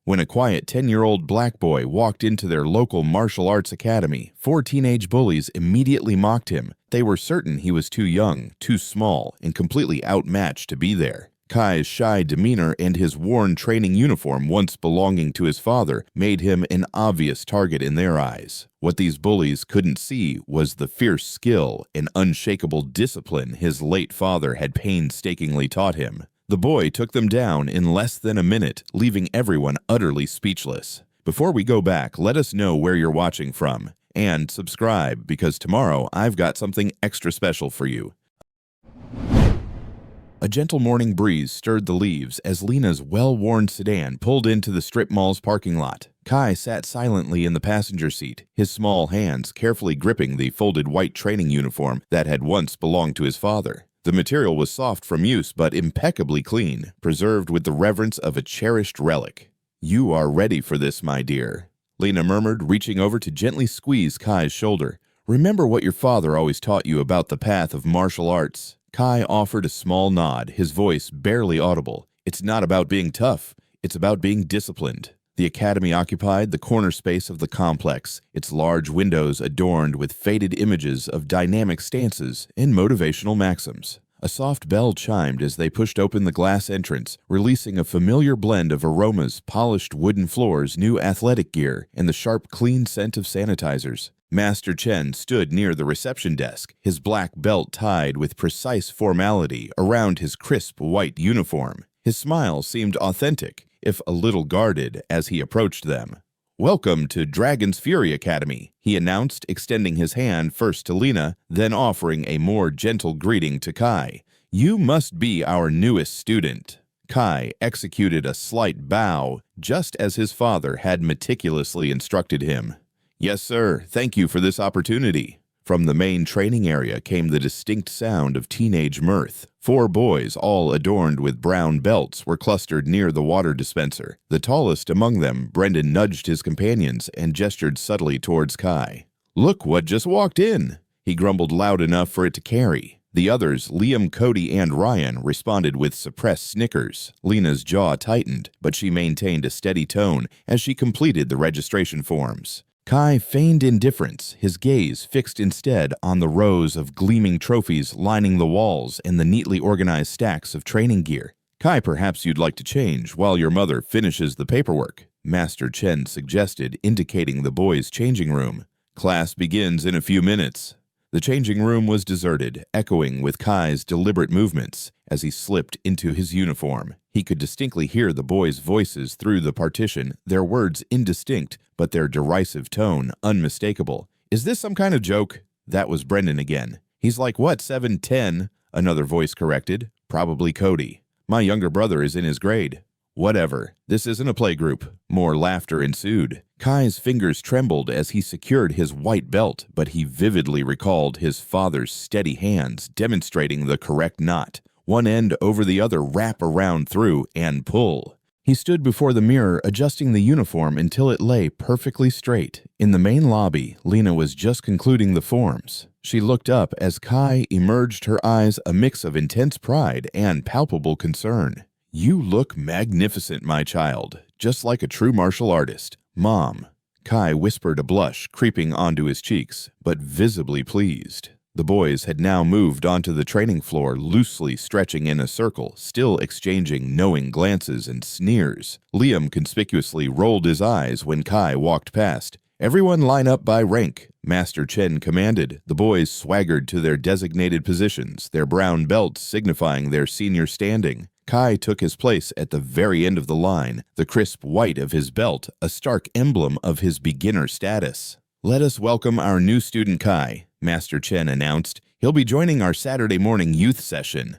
When a quiet 10-year-old black boy walked into their local martial arts academy, 4 teenage bullies immediately mocked him. They were certain he was too young, too small, and completely outmatched to be there. Kai's shy demeanor and his worn training uniform, once belonging to his father, made him an obvious target in their eyes. What these bullies couldn't see was the fierce skill and unshakable discipline his late father had painstakingly taught him. The boy took them down in less than a minute, leaving everyone utterly speechless. Before we go back, let us know where you're watching from. And subscribe, because tomorrow I've got something extra special for you. A gentle morning breeze stirred the leaves as Lena's well-worn sedan pulled into the strip mall's parking lot. Kai sat silently in the passenger seat, his small hands carefully gripping the folded white training uniform that had once belonged to his father. The material was soft from use but impeccably clean, preserved with the reverence of a cherished relic. "You are ready for this, my dear," Lena murmured, reaching over to gently squeeze Kai's shoulder. "Remember what your father always taught you about the path of martial arts." Kai offered a small nod, his voice barely audible. "It's not about being tough, it's about being disciplined." The academy occupied the corner space of the complex, its large windows adorned with faded images of dynamic stances and motivational maxims. A soft bell chimed as they pushed open the glass entrance, releasing a familiar blend of aromas, polished wooden floors, new athletic gear, and the sharp, clean scent of sanitizers. Master Chen stood near the reception desk, his black belt tied with precise formality around his crisp white uniform. His smile seemed authentic, if a little guarded, as he approached them. "Welcome to Dragon's Fury Academy," he announced, extending his hand first to Lena, then offering a more gentle greeting to Kai. "You must be our newest student." Kai executed a slight bow, just as his father had meticulously instructed him. "Yes, sir. Thank you for this opportunity." From the main training area came the distinct sound of teenage mirth. 4 boys, all adorned with brown belts, were clustered near the water dispenser. The tallest among them, Brendan, nudged his companions and gestured subtly towards Kai. "Look what just walked in!" He grumbled loud enough for it to carry. The others, Liam, Cody, and Ryan, responded with suppressed snickers. Lena's jaw tightened, but she maintained a steady tone as she completed the registration forms. Kai feigned indifference, his gaze fixed instead on the rows of gleaming trophies lining the walls and the neatly organized stacks of training gear. "Kai, perhaps you'd like to change while your mother finishes the paperwork," Master Chen suggested, indicating the boys' changing room. "Class begins in a few minutes." The changing room was deserted, echoing with Kai's deliberate movements as he slipped into his uniform. He could distinctly hear the boys' voices through the partition, their words indistinct, but their derisive tone unmistakable. "Is this some kind of joke?" That was Brendan again. "He's like, what, 7, 10? Another voice corrected. "Probably Cody. My younger brother is in his grade." "Whatever. This isn't a playgroup." More laughter ensued. Kai's fingers trembled as he secured his white belt, but he vividly recalled his father's steady hands demonstrating the correct knot. One end over the other, wrap around through, and pull. He stood before the mirror, adjusting the uniform until it lay perfectly straight. In the main lobby, Lena was just concluding the forms. She looked up as Kai emerged, her eyes a mix of intense pride and palpable concern. "You look magnificent, my child, just like a true martial artist." "Mom," Kai whispered, a blush creeping onto his cheeks, but visibly pleased. The boys had now moved onto the training floor, loosely stretching in a circle, still exchanging knowing glances and sneers. Liam conspicuously rolled his eyes when Kai walked past. "Everyone line up by rank," Master Chen commanded. The boys swaggered to their designated positions, their brown belts signifying their senior standing. Kai took his place at the very end of the line, the crisp white of his belt a stark emblem of his beginner status. "Let us welcome our new student Kai," Master Chen announced. "He'll be joining our Saturday morning youth session."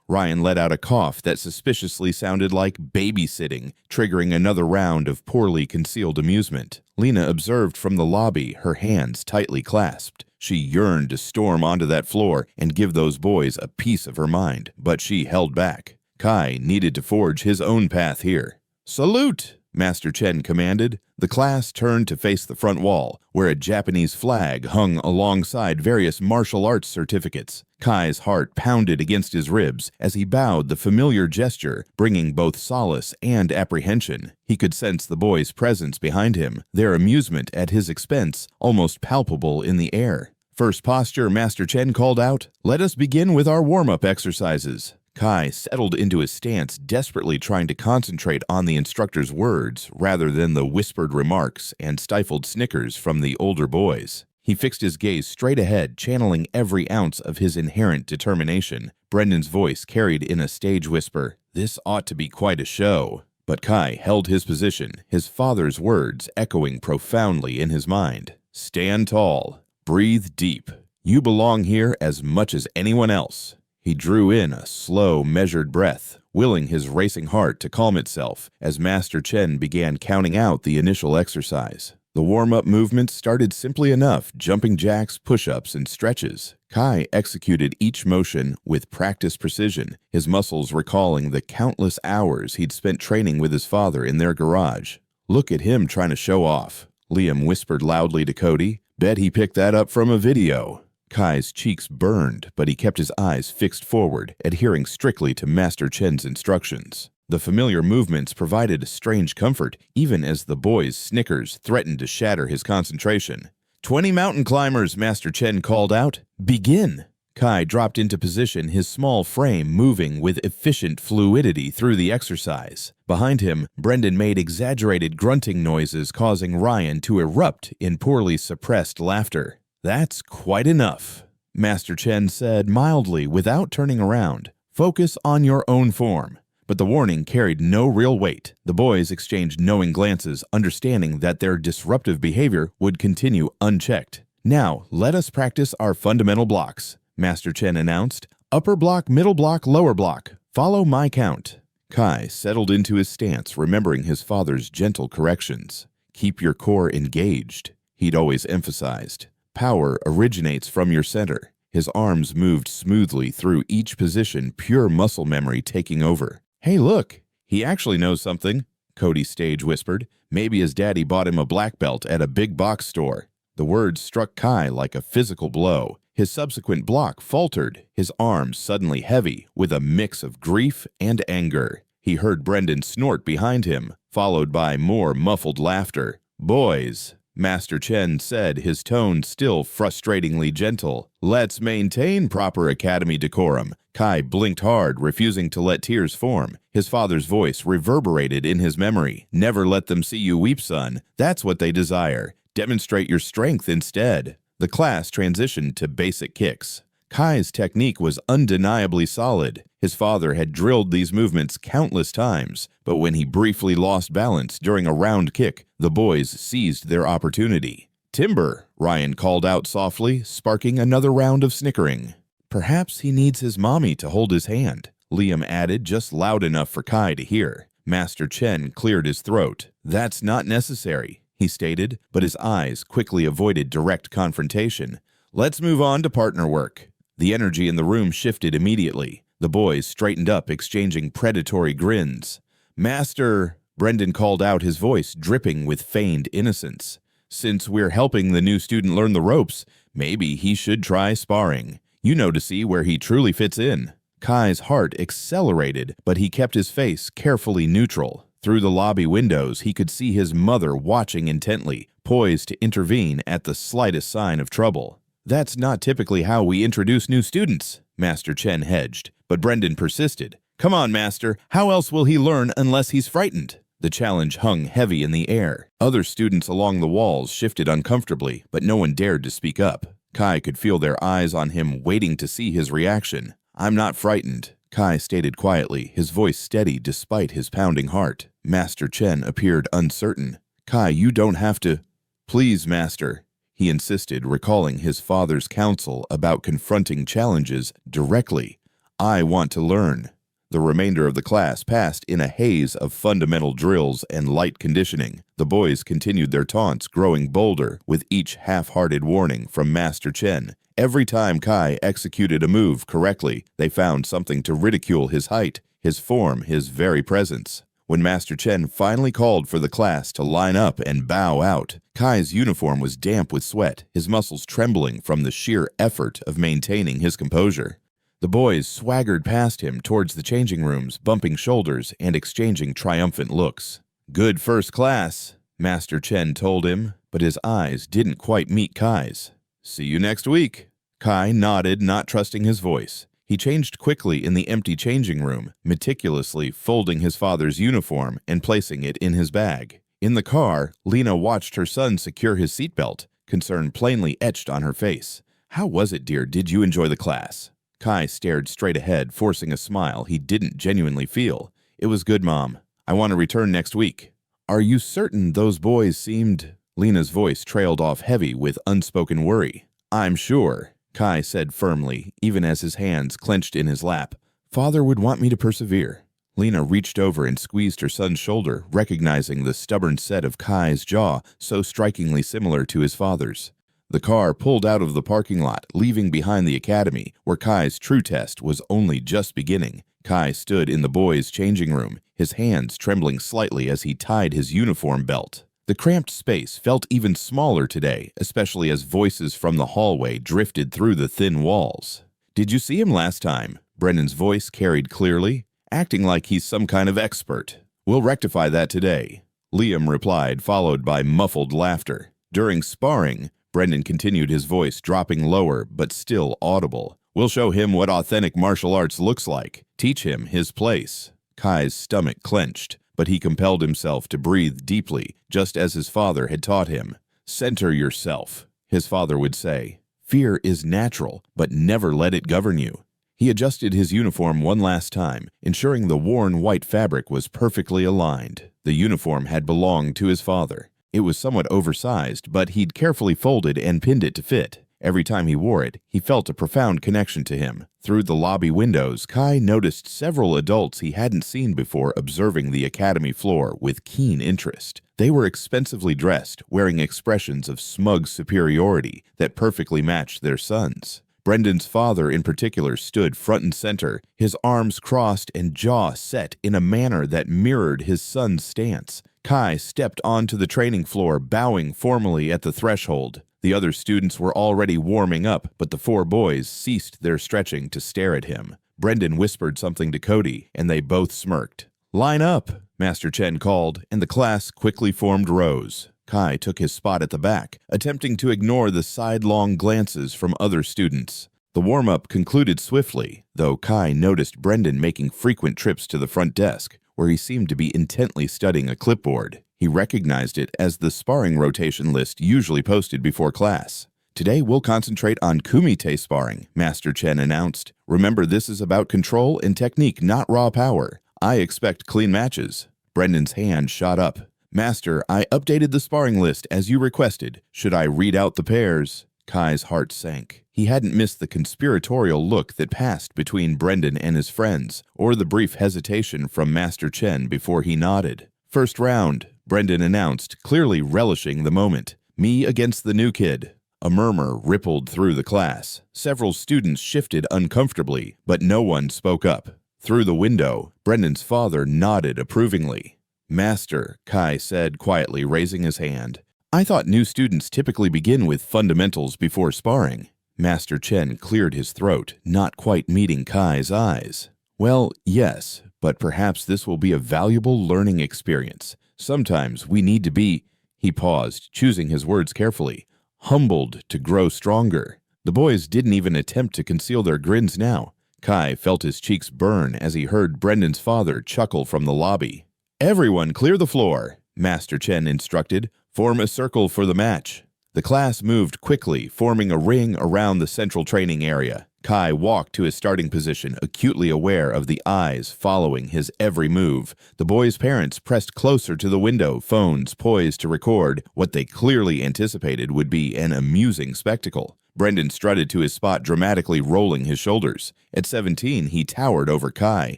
Ryan let out a cough that suspiciously sounded like babysitting, triggering another round of poorly concealed amusement. Lena observed from the lobby, her hands tightly clasped. She yearned to storm onto that floor and give those boys a piece of her mind, but she held back. Kai needed to forge his own path here. "Salute!" Master Chen commanded. The class turned to face the front wall, where a Japanese flag hung alongside various martial arts certificates. Kai's heart pounded against his ribs as he bowed the familiar gesture, bringing both solace and apprehension. He could sense the boys' presence behind him, their amusement at his expense almost palpable in the air. First posture, Master Chen called out, "Let us begin with our warm-up exercises." Kai settled into his stance, desperately trying to concentrate on the instructor's words rather than the whispered remarks and stifled snickers from the older boys. He fixed his gaze straight ahead, channeling every ounce of his inherent determination. Brendan's voice carried in a stage whisper, "This ought to be quite a show." But Kai held his position, his father's words echoing profoundly in his mind. "Stand tall. Breathe deep. You belong here as much as anyone else." He drew in a slow, measured breath, willing his racing heart to calm itself as Master Chen began counting out the initial exercise. The warm-up movements started simply enough, jumping jacks, push-ups, and stretches. Kai executed each motion with practiced precision, his muscles recalling the countless hours he'd spent training with his father in their garage. "Look at him trying to show off," Liam whispered loudly to Cody. "Bet he picked that up from a video." Kai's cheeks burned, but he kept his eyes fixed forward, adhering strictly to Master Chen's instructions. The familiar movements provided a strange comfort, even as the boys' snickers threatened to shatter his concentration. 20 mountain climbers, Master Chen called out. "Begin!" Kai dropped into position, his small frame moving with efficient fluidity through the exercise. Behind him, Brendan made exaggerated grunting noises, causing Ryan to erupt in poorly suppressed laughter. "That's quite enough," Master Chen said mildly without turning around. "Focus on your own form." But the warning carried no real weight. The boys exchanged knowing glances, understanding that their disruptive behavior would continue unchecked. "Now, let us practice our fundamental blocks," Master Chen announced. "Upper block, middle block, lower block. Follow my count." Kai settled into his stance, remembering his father's gentle corrections. "Keep your core engaged," he'd always emphasized. "Power originates from your center." His arms moved smoothly through each position, pure muscle memory taking over. "Hey, look, he actually knows something," Cody stage whispered. "Maybe his daddy bought him a black belt at a big box store." The words struck Kai like a physical blow. His subsequent block faltered, his arms suddenly heavy with a mix of grief and anger. He heard Brendan snort behind him, followed by more muffled laughter. "Boys," Master Chen said, his tone still frustratingly gentle, "let's maintain proper academy decorum." Kai blinked hard, refusing to let tears form. His father's voice reverberated in his memory. "Never let them see you weep, son. That's what they desire. Demonstrate your strength instead." The class transitioned to basic kicks. Kai's technique was undeniably solid. His father had drilled these movements countless times, but when he briefly lost balance during a round kick, the boys seized their opportunity. "Timber," Ryan called out softly, sparking another round of snickering. "Perhaps he needs his mommy to hold his hand," Liam added, just loud enough for Kai to hear. Master Chen cleared his throat. "That's not necessary," he stated, but his eyes quickly avoided direct confrontation. "Let's move on to partner work." The energy in the room shifted immediately. The boys straightened up, exchanging predatory grins. "Master," Brendan called out, his voice dripping with feigned innocence. "Since we're helping the new student learn the ropes, maybe he should try sparring. You know, to see where he truly fits in." Kai's heart accelerated, but he kept his face carefully neutral. Through the lobby windows, he could see his mother watching intently, poised to intervene at the slightest sign of trouble. "That's not typically how we introduce new students," Master Chen hedged, but Brendan persisted. "Come on, Master, how else will he learn unless he's frightened?" The challenge hung heavy in the air. Other students along the walls shifted uncomfortably, but no one dared to speak up. Kai could feel their eyes on him, waiting to see his reaction. "I'm not frightened," Kai stated quietly, his voice steady despite his pounding heart. Master Chen appeared uncertain. "Kai, you don't have to." "Please, Master," he insisted, recalling his father's counsel about confronting challenges directly. "I want to learn." The remainder of the class passed in a haze of fundamental drills and light conditioning. The boys continued their taunts, growing bolder with each half-hearted warning from Master Chen. Every time Kai executed a move correctly, they found something to ridicule: his height, his form, his very presence. When Master Chen finally called for the class to line up and bow out, Kai's uniform was damp with sweat, his muscles trembling from the sheer effort of maintaining his composure. The boys swaggered past him towards the changing rooms, bumping shoulders and exchanging triumphant looks. "Good first class," Master Chen told him, but his eyes didn't quite meet Kai's. "See you next week." Kai nodded, not trusting his voice. He changed quickly in the empty changing room, meticulously folding his father's uniform and placing it in his bag. In the car, Lena watched her son secure his seatbelt, concern plainly etched on her face. "How was it, dear? Did you enjoy the class?" Kai stared straight ahead, forcing a smile he didn't genuinely feel. "It was good, Mom. I want to return next week." "Are you certain those boys seemed—" Lena's voice trailed off heavy with unspoken worry. "I'm sure," Kai said firmly, even as his hands clenched in his lap. "Father would want me to persevere." Lena reached over and squeezed her son's shoulder, recognizing the stubborn set of Kai's jaw so strikingly similar to his father's. The car pulled out of the parking lot, leaving behind the academy, where Kai's true test was only just beginning. Kai stood in the boys' changing room, his hands trembling slightly as he tied his uniform belt. The cramped space felt even smaller today, especially as voices from the hallway drifted through the thin walls. "Did you see him last time?" Brendan's voice carried clearly, acting like he's some kind of expert. "We'll rectify that today," Liam replied, followed by muffled laughter. During sparring, Brendan continued, his voice dropping lower but still audible. "We'll show him what authentic martial arts looks like. Teach him his place." Kai's stomach clenched, but he compelled himself to breathe deeply, just as his father had taught him. "Center yourself," his father would say. "Fear is natural, but never let it govern you." He adjusted his uniform one last time, ensuring the worn white fabric was perfectly aligned. The uniform had belonged to his father. It was somewhat oversized, but he'd carefully folded and pinned it to fit. Every time he wore it, he felt a profound connection to him. Through the lobby windows, Kai noticed several adults he hadn't seen before observing the academy floor with keen interest. They were expensively dressed, wearing expressions of smug superiority that perfectly matched their sons. Brendan's father in particular stood front and center, his arms crossed and jaw set in a manner that mirrored his son's stance. Kai stepped onto the training floor, bowing formally at the threshold. The other students were already warming up, but the four boys ceased their stretching to stare at him. Brendan whispered something to Cody, and they both smirked. "Line up," Master Chen called, and the class quickly formed rows. Kai took his spot at the back, attempting to ignore the sidelong glances from other students. The warm-up concluded swiftly, though Kai noticed Brendan making frequent trips to the front desk, where he seemed to be intently studying a clipboard. He recognized it as the sparring rotation list usually posted before class. "Today we'll concentrate on kumite sparring," Master Chen announced. "Remember, this is about control and technique, not raw power. I expect clean matches." Brendan's hand shot up. "Master, I updated the sparring list as you requested. Should I read out the pairs?" Kai's heart sank. He hadn't missed the conspiratorial look that passed between Brendan and his friends, or the brief hesitation from Master Chen before he nodded. "First round," Brendan announced, clearly relishing the moment. "Me against the new kid." A murmur rippled through the class. Several students shifted uncomfortably, but no one spoke up. Through the window, Brendan's father nodded approvingly. "Master," Kai said quietly, raising his hand. "I thought new students typically begin with fundamentals before sparring." Master Chen cleared his throat, not quite meeting Kai's eyes. "Well, yes, but perhaps this will be a valuable learning experience. Sometimes we need to be—" He paused, choosing his words carefully. "Humbled to grow stronger." The boys didn't even attempt to conceal their grins now. Kai felt his cheeks burn as he heard Brendan's father chuckle from the lobby. "Everyone clear the floor," Master Chen instructed. "Form a circle for the match." The class moved quickly, forming a ring around the central training area. Kai walked to his starting position, acutely aware of the eyes following his every move. The boys' parents pressed closer to the window, phones poised to record what they clearly anticipated would be an amusing spectacle. Brendan strutted to his spot, dramatically rolling his shoulders. At 17, he towered over Kai,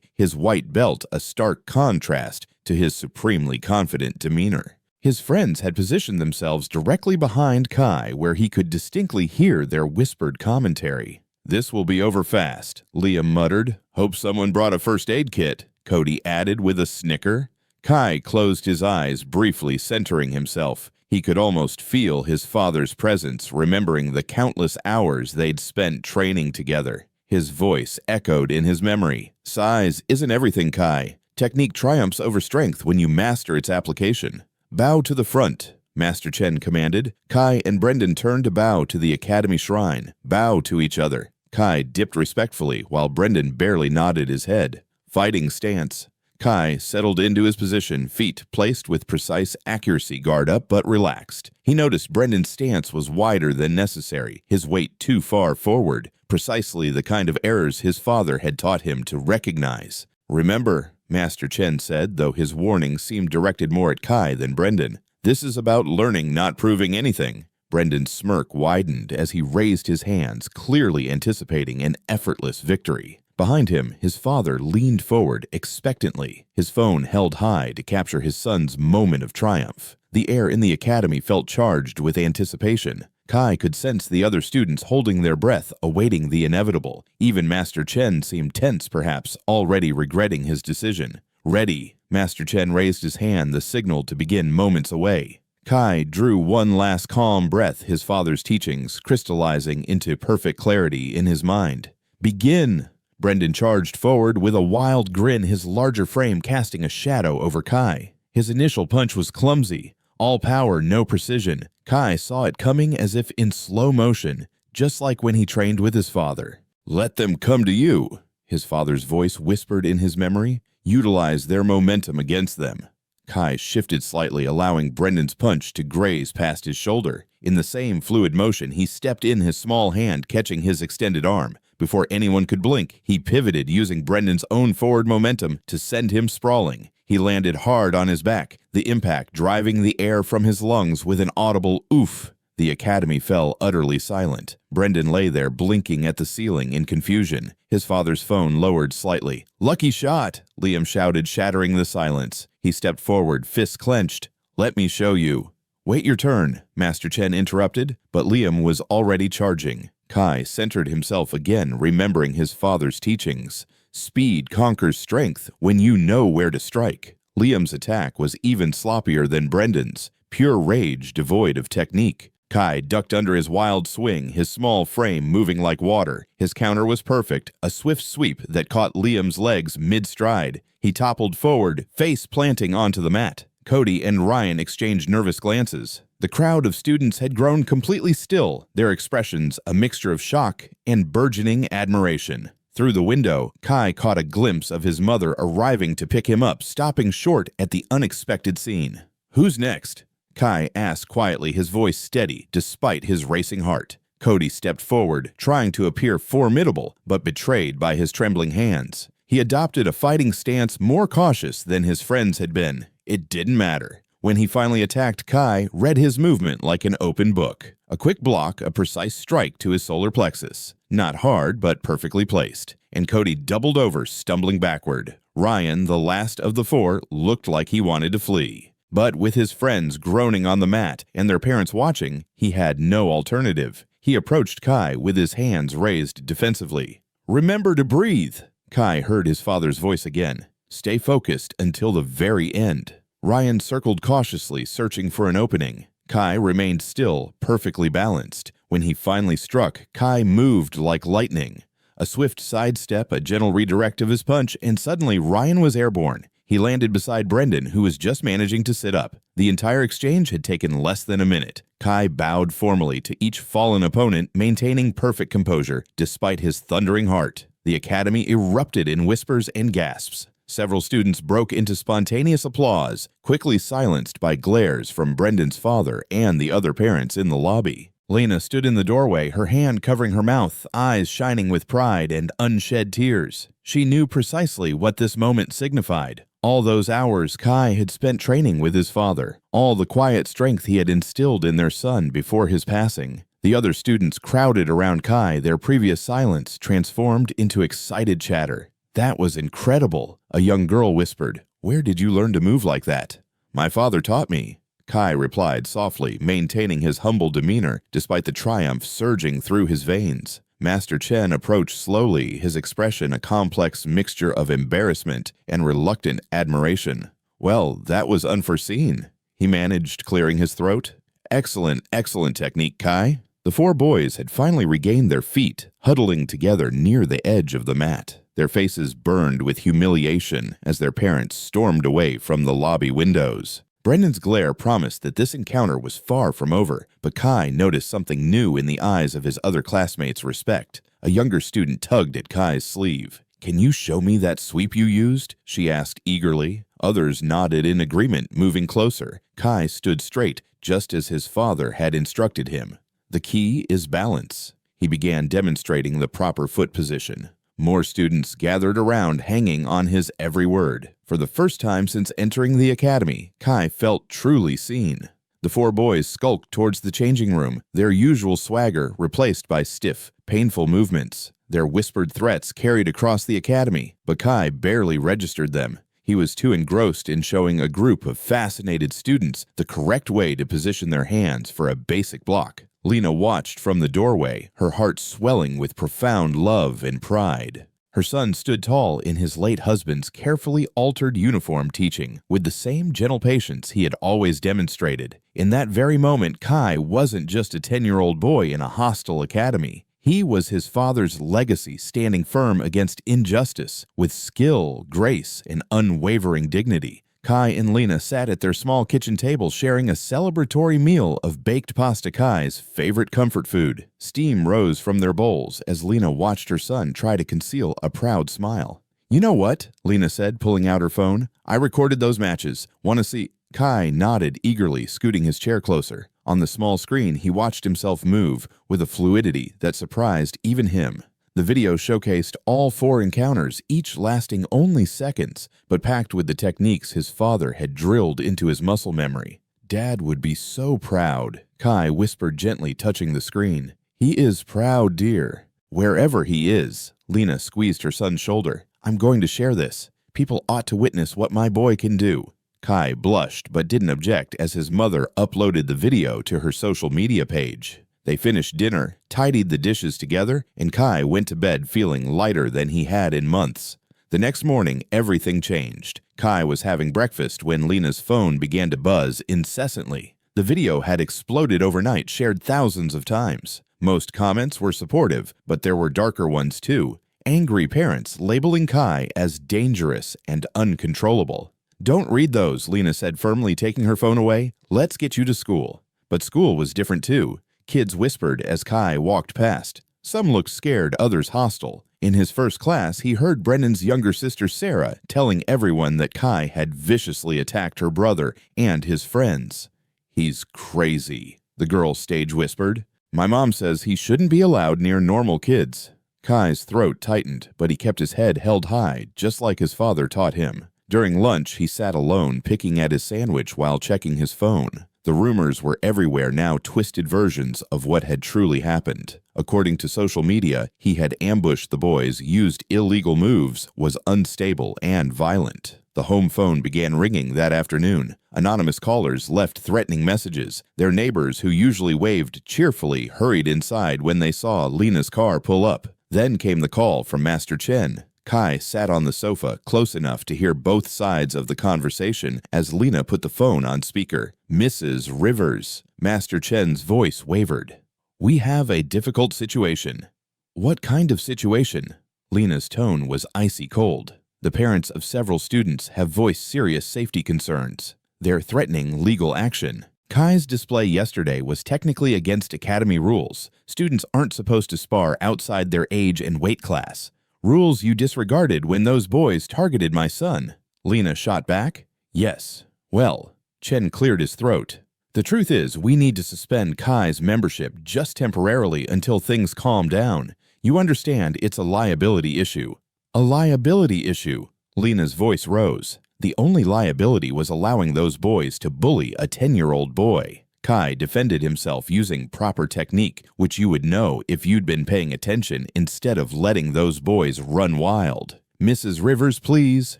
his white belt a stark contrast to his supremely confident demeanor. His friends had positioned themselves directly behind Kai, where he could distinctly hear their whispered commentary. "This will be over fast," Liam muttered. "Hope someone brought a first aid kit," Cody added with a snicker. Kai closed his eyes, briefly centering himself. He could almost feel his father's presence, remembering the countless hours they'd spent training together. His voice echoed in his memory. Size isn't everything, Kai. Technique triumphs over strength when you master its application. Bow to the front, Master Chen commanded. Kai and Brendan turned to bow to the academy shrine. Bow to each other. Kai dipped respectfully while Brendan barely nodded his head. Fighting stance. Kai settled into his position, feet placed with precise accuracy, guard up but relaxed. He noticed Brendan's stance was wider than necessary, his weight too far forward, precisely the kind of errors his father had taught him to recognize. Remember, Master Chen said, though his warning seemed directed more at Kai than Brendan. This is about learning, not proving anything. Brendan's smirk widened as he raised his hands, clearly anticipating an effortless victory. Behind him, his father leaned forward expectantly, his phone held high to capture his son's moment of triumph. The air in the academy felt charged with anticipation. Kai could sense the other students holding their breath, awaiting the inevitable. Even Master Chen seemed tense, perhaps, already regretting his decision. Ready, Master Chen raised his hand, the signal to begin moments away. Kai drew one last calm breath, his father's teachings crystallizing into perfect clarity in his mind. Begin! Brendan charged forward with a wild grin, his larger frame casting a shadow over Kai. His initial punch was clumsy. All power, no precision. Kai saw it coming as if in slow motion, just like when he trained with his father. Let them come to you, his father's voice whispered in his memory. Utilize their momentum against them. Kai shifted slightly, allowing Brendan's punch to graze past his shoulder. In the same fluid motion, he stepped in, his small hand catching his extended arm. Before anyone could blink, he pivoted, using Brendan's own forward momentum to send him sprawling. He landed hard on his back, the impact driving the air from his lungs with an audible oof. The academy fell utterly silent. Brendan lay there, blinking at the ceiling in confusion. His father's phone lowered slightly. "Lucky shot!" Liam shouted, shattering the silence. He stepped forward, fists clenched. "Let me show you." "Wait your turn," Master Chen interrupted, but Liam was already charging. Kai centered himself again, remembering his father's teachings. Speed conquers strength when you know where to strike. Liam's attack was even sloppier than Brendan's, pure rage devoid of technique. Kai ducked under his wild swing, his small frame moving like water. His counter was perfect, a swift sweep that caught Liam's legs mid-stride. He toppled forward, face planting onto the mat. Cody and Ryan exchanged nervous glances. The crowd of students had grown completely still, their expressions a mixture of shock and burgeoning admiration. Through the window, Kai caught a glimpse of his mother arriving to pick him up, stopping short at the unexpected scene. "Who's next?" Kai asked quietly, his voice steady despite his racing heart. Cody stepped forward, trying to appear formidable, but betrayed by his trembling hands. He adopted a fighting stance more cautious than his friends had been. It didn't matter. When he finally attacked, Kai read his movement like an open book. A quick block, a precise strike to his solar plexus. Not hard, but perfectly placed. And Cody doubled over, stumbling backward. Ryan, the last of the four, looked like he wanted to flee. But with his friends groaning on the mat and their parents watching, he had no alternative. He approached Kai with his hands raised defensively. "Remember to breathe." Kai heard his father's voice again. "Stay focused until the very end." Ryan circled cautiously, searching for an opening. Kai remained still, perfectly balanced. When he finally struck, Kai moved like lightning. A swift sidestep, a gentle redirect of his punch, and suddenly Ryan was airborne. He landed beside Brendan, who was just managing to sit up. The entire exchange had taken less than a minute. Kai bowed formally to each fallen opponent, maintaining perfect composure despite his thundering heart. The academy erupted in whispers and gasps. Several students broke into spontaneous applause, quickly silenced by glares from Brendan's father and the other parents in the lobby. Lena stood in the doorway, her hand covering her mouth, eyes shining with pride and unshed tears. She knew precisely what this moment signified. All those hours Kai had spent training with his father, all the quiet strength he had instilled in their son before his passing. The other students crowded around Kai, their previous silence transformed into excited chatter. "That was incredible," a young girl whispered. "Where did you learn to move like that?" "My father taught me," Kai replied softly, maintaining his humble demeanor despite the triumph surging through his veins. Master Chen approached slowly, his expression a complex mixture of embarrassment and reluctant admiration. Well, that was unforeseen. He managed, clearing his throat. Excellent, excellent technique, Kai. The four boys had finally regained their feet, huddling together near the edge of the mat. Their faces burned with humiliation as their parents stormed away from the lobby windows. Brendan's glare promised that this encounter was far from over, but Kai noticed something new in the eyes of his other classmates' respect. A younger student tugged at Kai's sleeve. "Can you show me that sweep you used?" she asked eagerly. Others nodded in agreement, moving closer. Kai stood straight, just as his father had instructed him. "The key is balance." He began demonstrating the proper foot position. More students gathered around, hanging on his every word. For the first time since entering the academy, Kai felt truly seen. The four boys skulked towards the changing room, their usual swagger replaced by stiff, painful movements. Their whispered threats carried across the academy, but Kai barely registered them. He was too engrossed in showing a group of fascinated students the correct way to position their hands for a basic block. Lena watched from the doorway, her heart swelling with profound love and pride. Her son stood tall in his late husband's carefully altered uniform, teaching with the same gentle patience he had always demonstrated. In that very moment, Kai wasn't just a 10-year-old boy in a hostile academy. He was his father's legacy, standing firm against injustice with skill, grace, and unwavering dignity. Kai and Lena sat at their small kitchen table sharing a celebratory meal of baked pasta, Kai's favorite comfort food. Steam rose from their bowls as Lena watched her son try to conceal a proud smile. "You know what?" Lena said, pulling out her phone. "I recorded those matches. Want to see?" Kai nodded eagerly, scooting his chair closer. On the small screen, he watched himself move with a fluidity that surprised even him. The video showcased all four encounters, each lasting only seconds, but packed with the techniques his father had drilled into his muscle memory. "Dad would be so proud," Kai whispered gently, touching the screen. "He is proud, dear." "Wherever he is," Lena squeezed her son's shoulder. "I'm going to share this. People ought to witness what my boy can do." Kai blushed but didn't object as his mother uploaded the video to her social media page. They finished dinner, tidied the dishes together, and Kai went to bed feeling lighter than he had in months. The next morning, everything changed. Kai was having breakfast when Lena's phone began to buzz incessantly. The video had exploded overnight, shared thousands of times. Most comments were supportive, but there were darker ones too. Angry parents labeling Kai as dangerous and uncontrollable. "Don't read those," Lena said firmly, taking her phone away. "Let's get you to school." But school was different too. Kids whispered as Kai walked past. Some looked scared, others hostile. In his first class, he heard Brendan's younger sister Sarah telling everyone that Kai had viciously attacked her brother and his friends. "He's crazy," the girl stage whispered. "My mom says he shouldn't be allowed near normal kids." Kai's throat tightened, but he kept his head held high, just like his father taught him. During lunch, he sat alone, picking at his sandwich while checking his phone. The rumors were everywhere now, twisted versions of what had truly happened. According to social media, he had ambushed the boys, used illegal moves, was unstable and violent. The home phone began ringing that afternoon. Anonymous callers left threatening messages. Their neighbors, who usually waved cheerfully, hurried inside when they saw Lena's car pull up. Then came the call from Master Chen. Kai sat on the sofa, close enough to hear both sides of the conversation as Lena put the phone on speaker. "Mrs. Rivers." Master Chen's voice wavered. "We have a difficult situation." "What kind of situation?" Lena's tone was icy cold. "The parents of several students have voiced serious safety concerns. They're threatening legal action." Kai's display yesterday was technically against academy rules. Students aren't supposed to spar outside their age and weight class. "Rules you disregarded when those boys targeted my son." Lena shot back. "Yes. Well," Chen cleared his throat. "The truth is, we need to suspend Kai's membership just temporarily until things calm down. You understand, it's a liability issue." "A liability issue?" Lena's voice rose. The only liability was allowing those boys to bully a 10-year-old boy. Kai defended himself using proper technique, which you would know if you'd been paying attention instead of letting those boys run wild. "Mrs. Rivers, please.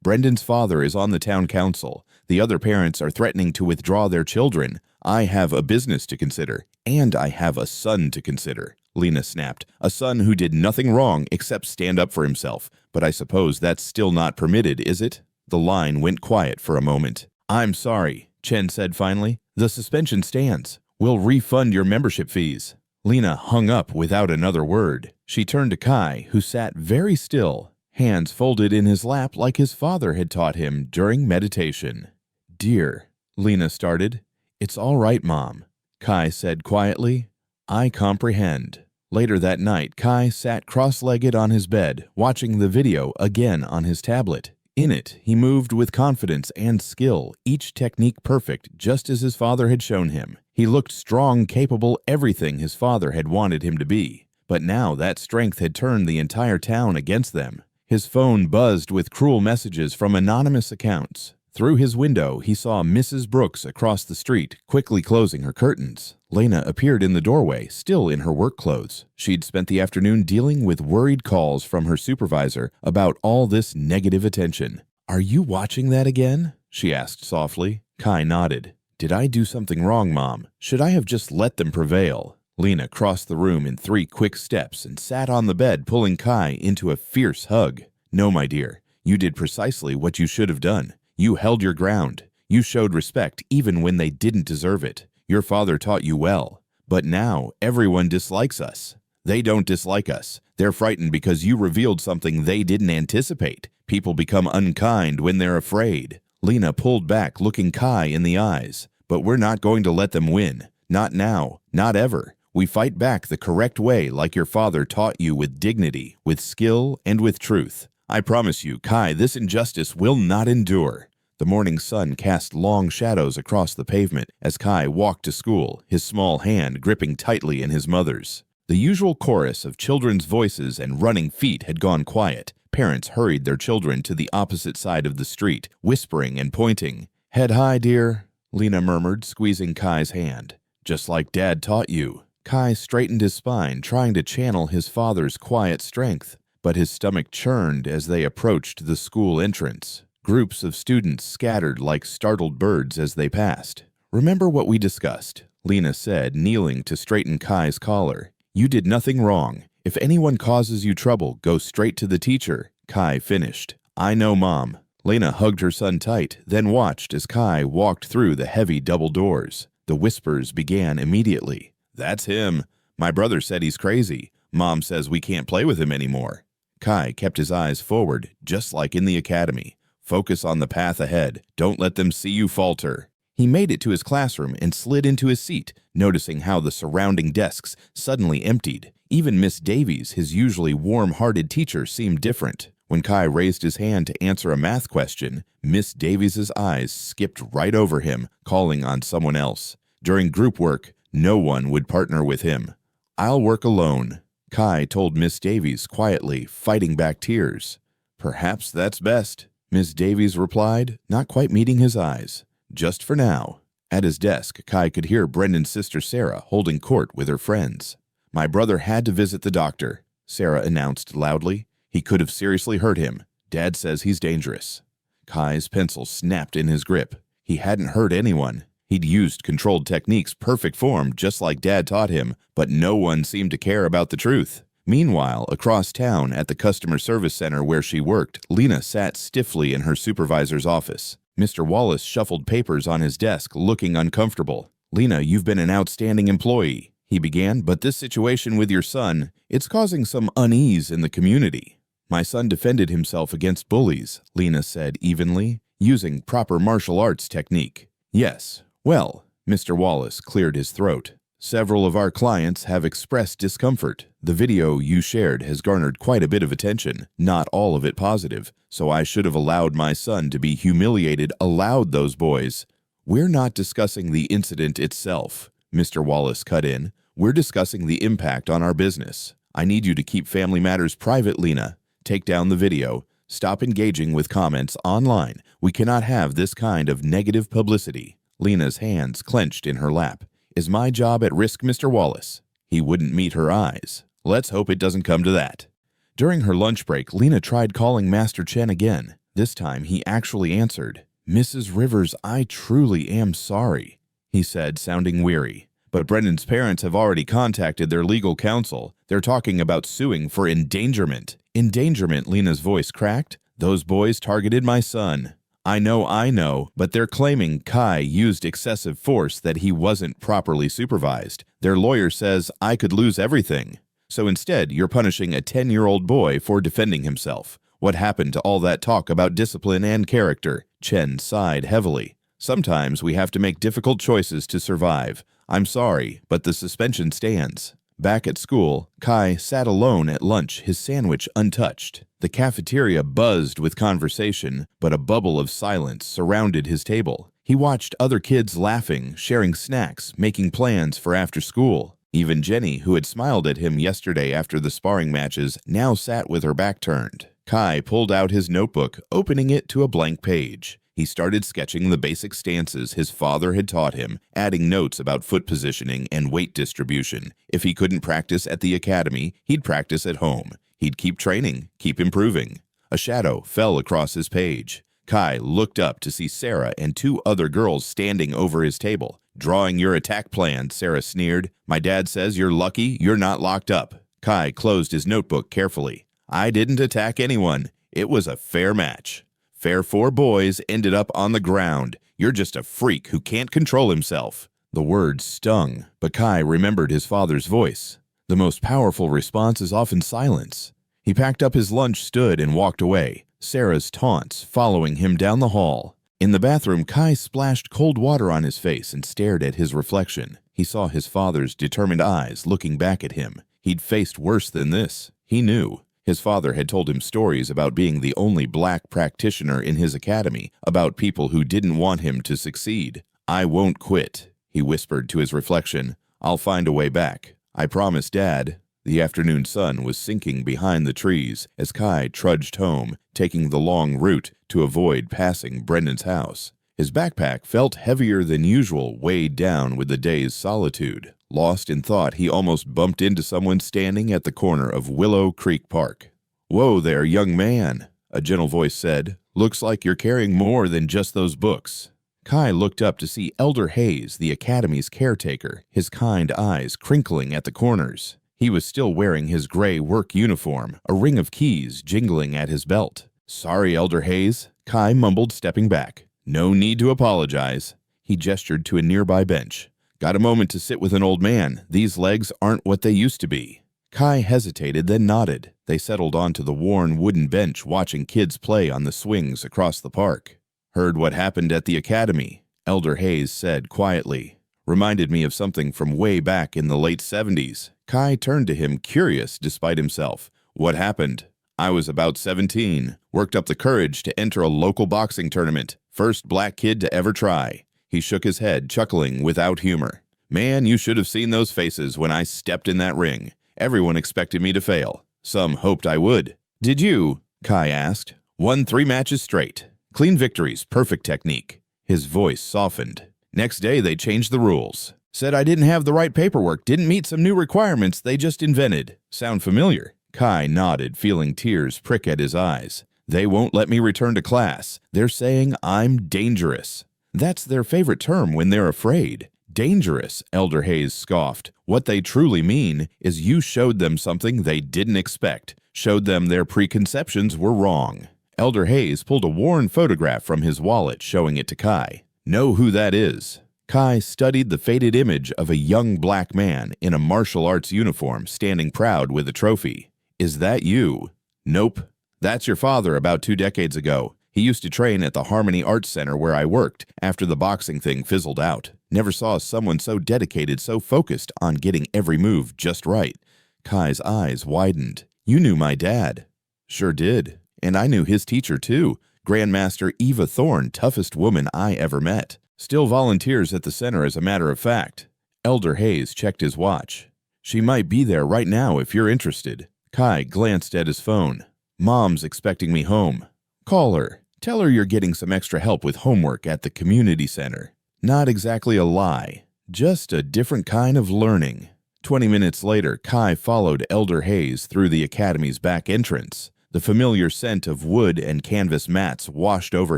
Brendan's father is on the town council. The other parents are threatening to withdraw their children. I have a business to consider, and I have a son to consider." Lena snapped. "A son who did nothing wrong except stand up for himself. But I suppose that's still not permitted, is it?" The line went quiet for a moment. "I'm sorry," Chen said finally. "The suspension stands. We'll refund your membership fees." Lena hung up without another word. She turned to Kai, who sat very still, hands folded in his lap like his father had taught him during meditation. "Dear," Lena started. "It's all right, Mom," Kai said quietly. "I comprehend." Later that night, Kai sat cross-legged on his bed, watching the video again on his tablet. In it, he moved with confidence and skill, each technique perfect, just as his father had shown him. He looked strong, capable, everything his father had wanted him to be. But now that strength had turned the entire town against them. His phone buzzed with cruel messages from anonymous accounts. Through his window, he saw Mrs. Brooks across the street, quickly closing her curtains. Lena appeared in the doorway, still in her work clothes. She'd spent the afternoon dealing with worried calls from her supervisor about all this negative attention. "Are you watching that again?" she asked softly. Kai nodded. "Did I do something wrong, Mom? Should I have just let them prevail?" Lena crossed the room in 3 quick steps and sat on the bed, pulling Kai into a fierce hug. "No, my dear, you did precisely what you should have done. You held your ground. You showed respect even when they didn't deserve it. Your father taught you well. But now everyone dislikes us. They don't dislike us. They're frightened because you revealed something they didn't anticipate. People become unkind when they're afraid." Lena pulled back, looking Kai in the eyes. "But we're not going to let them win. Not now. Not ever. We fight back the correct way, like your father taught you, with dignity, with skill, and with truth. I promise you, Kai, this injustice will not endure." The morning sun cast long shadows across the pavement as Kai walked to school, his small hand gripping tightly in his mother's. The usual chorus of children's voices and running feet had gone quiet. Parents hurried their children to the opposite side of the street, whispering and pointing. "Head high, dear," Lena murmured, squeezing Kai's hand. "Just like Dad taught you." Kai straightened his spine, trying to channel his father's quiet strength, but his stomach churned as they approached the school entrance. Groups of students scattered like startled birds as they passed. "Remember what we discussed," Lena said, kneeling to straighten Kai's collar. "You did nothing wrong. If anyone causes you trouble, go straight to the teacher," Kai finished. "I know, Mom." Lena hugged her son tight, then watched as Kai walked through the heavy double doors. The whispers began immediately. "That's him. My brother said he's crazy. Mom says we can't play with him anymore." Kai kept his eyes forward, just like in the academy. "Focus on the path ahead. Don't let them see you falter." He made it to his classroom and slid into his seat, noticing how the surrounding desks suddenly emptied. Even Miss Davies, his usually warm-hearted teacher, seemed different. When Kai raised his hand to answer a math question, Miss Davies's eyes skipped right over him, calling on someone else. During group work, no one would partner with him. "I'll work alone," Kai told Miss Davies quietly, fighting back tears. "Perhaps that's best," Miss Davies replied, not quite meeting his eyes. "Just for now." At his desk, Kai could hear Brendan's sister Sarah holding court with her friends. "My brother had to visit the doctor," Sarah announced loudly. "He could have seriously hurt him. Dad says he's dangerous." Kai's pencil snapped in his grip. He hadn't hurt anyone. He'd used controlled techniques, perfect form, just like Dad taught him, but no one seemed to care about the truth. Meanwhile, across town at the customer service center where she worked, Lena sat stiffly in her supervisor's office. Mr. Wallace shuffled papers on his desk, looking uncomfortable. "Lena, you've been an outstanding employee," he began, "but this situation with your son, it's causing some unease in the community." "My son defended himself against bullies," Lena said evenly, using proper martial arts technique. "Yes. Well," Mr. Wallace cleared his throat. "Several of our clients have expressed discomfort. The video you shared has garnered quite a bit of attention, not all of it positive, so I should have allowed my son to be humiliated, allowed those boys." "We're not discussing the incident itself," Mr. Wallace cut in. "We're discussing the impact on our business. I need you to keep family matters private, Lena. Take down the video. Stop engaging with comments online. We cannot have this kind of negative publicity." Lena's hands clenched in her lap. "Is my job at risk, Mr. Wallace?" He wouldn't meet her eyes. "Let's hope it doesn't come to that." During her lunch break, Lena tried calling Master Chen again. This time, he actually answered. "Mrs. Rivers, I truly am sorry," he said, sounding weary. "But Brendan's parents have already contacted their legal counsel. They're talking about suing for endangerment." "Endangerment," Lena's voice cracked. "Those boys targeted my son." I know, but they're claiming Kai used excessive force that he wasn't properly supervised. Their lawyer says I could lose everything. So instead, you're punishing a 10-year-old boy for defending himself. What happened to all that talk about discipline and character? Chen sighed heavily. Sometimes we have to make difficult choices to survive. I'm sorry, but the suspension stands. Back at school, Kai sat alone at lunch, his sandwich untouched. The cafeteria buzzed with conversation, but a bubble of silence surrounded his table. He watched other kids laughing, sharing snacks, making plans for after school. Even Jenny, who had smiled at him yesterday after the sparring matches, now sat with her back turned. Kai pulled out his notebook, opening it to a blank page. He started sketching the basic stances his father had taught him, adding notes about foot positioning and weight distribution. If he couldn't practice at the academy, he'd practice at home. He'd keep training, keep improving. A shadow fell across his page. Kai looked up to see Sarah and two other girls standing over his table. "Drawing your attack plan," Sarah sneered. "My dad says you're lucky you're not locked up." Kai closed his notebook carefully. "I didn't attack anyone. It was a fair match. Fair 4 boys ended up on the ground. You're just a freak who can't control himself." The words stung, but Kai remembered his father's voice. The most powerful response is often silence. He packed up his lunch, stood, and walked away, Sarah's taunts following him down the hall. In the bathroom, Kai splashed cold water on his face and stared at his reflection. He saw his father's determined eyes looking back at him. He'd faced worse than this. He knew. His father had told him stories about being the only black practitioner in his academy, about people who didn't want him to succeed. "I won't quit," he whispered to his reflection. "I'll find a way back. I promise, Dad." The afternoon sun was sinking behind the trees as Kai trudged home, taking the long route to avoid passing Brendan's house. His backpack felt heavier than usual, weighed down with the day's solitude. Lost in thought, he almost bumped into someone standing at the corner of Willow Creek Park. "Whoa there, young man," a gentle voice said. "Looks like you're carrying more than just those books." Kai looked up to see Elder Hayes, the academy's caretaker, his kind eyes crinkling at the corners. He was still wearing his gray work uniform, a ring of keys jingling at his belt. "Sorry, Elder Hayes," Kai mumbled, stepping back. "No need to apologize." He gestured to a nearby bench. "Got a moment to sit with an old man? These legs aren't what they used to be." Kai hesitated, then nodded. They settled onto the worn wooden bench, watching kids play on the swings across the park. "Heard what happened at the academy," Elder Hayes said quietly. "Reminded me of something from way back in the late 70s. Kai turned to him, curious despite himself. "What happened?" "I was about 17. Worked up the courage to enter a local boxing tournament. First black kid to ever try." He shook his head, chuckling without humor. "Man, you should have seen those faces when I stepped in that ring. Everyone expected me to fail. Some hoped I would." "Did you?" Kai asked. "Won 3 matches straight. Clean victories, perfect technique." His voice softened. "Next day they changed the rules. Said I didn't have the right paperwork, didn't meet some new requirements they just invented. Sound familiar?" Kai nodded, feeling tears prick at his eyes. "They won't let me return to class. They're saying I'm dangerous." "That's their favorite term when they're afraid. Dangerous," Elder Hayes scoffed. "What they truly mean is you showed them something they didn't expect, showed them their preconceptions were wrong." Elder Hayes pulled a worn photograph from his wallet, showing it to Kai. "Know who that is?" Kai studied the faded image of a young black man in a martial arts uniform standing proud with a trophy. "Is that you?" "Nope. That's your father about 2 decades ago. He used to train at the Harmony Arts Center where I worked after the boxing thing fizzled out. Never saw someone so dedicated, so focused on getting every move just right." Kai's eyes widened. "You knew my dad." "Sure did. And I knew his teacher too, Grandmaster Eva Thorne, toughest woman I ever met. Still volunteers at the center as a matter of fact." Elder Hayes checked his watch. "She might be there right now if you're interested." Kai glanced at his phone. "Mom's expecting me home." "Call her. Tell her you're getting some extra help with homework at the community center." Not exactly a lie, just a different kind of learning. 20 minutes later, Kai followed Elder Hayes through the academy's back entrance. The familiar scent of wood and canvas mats washed over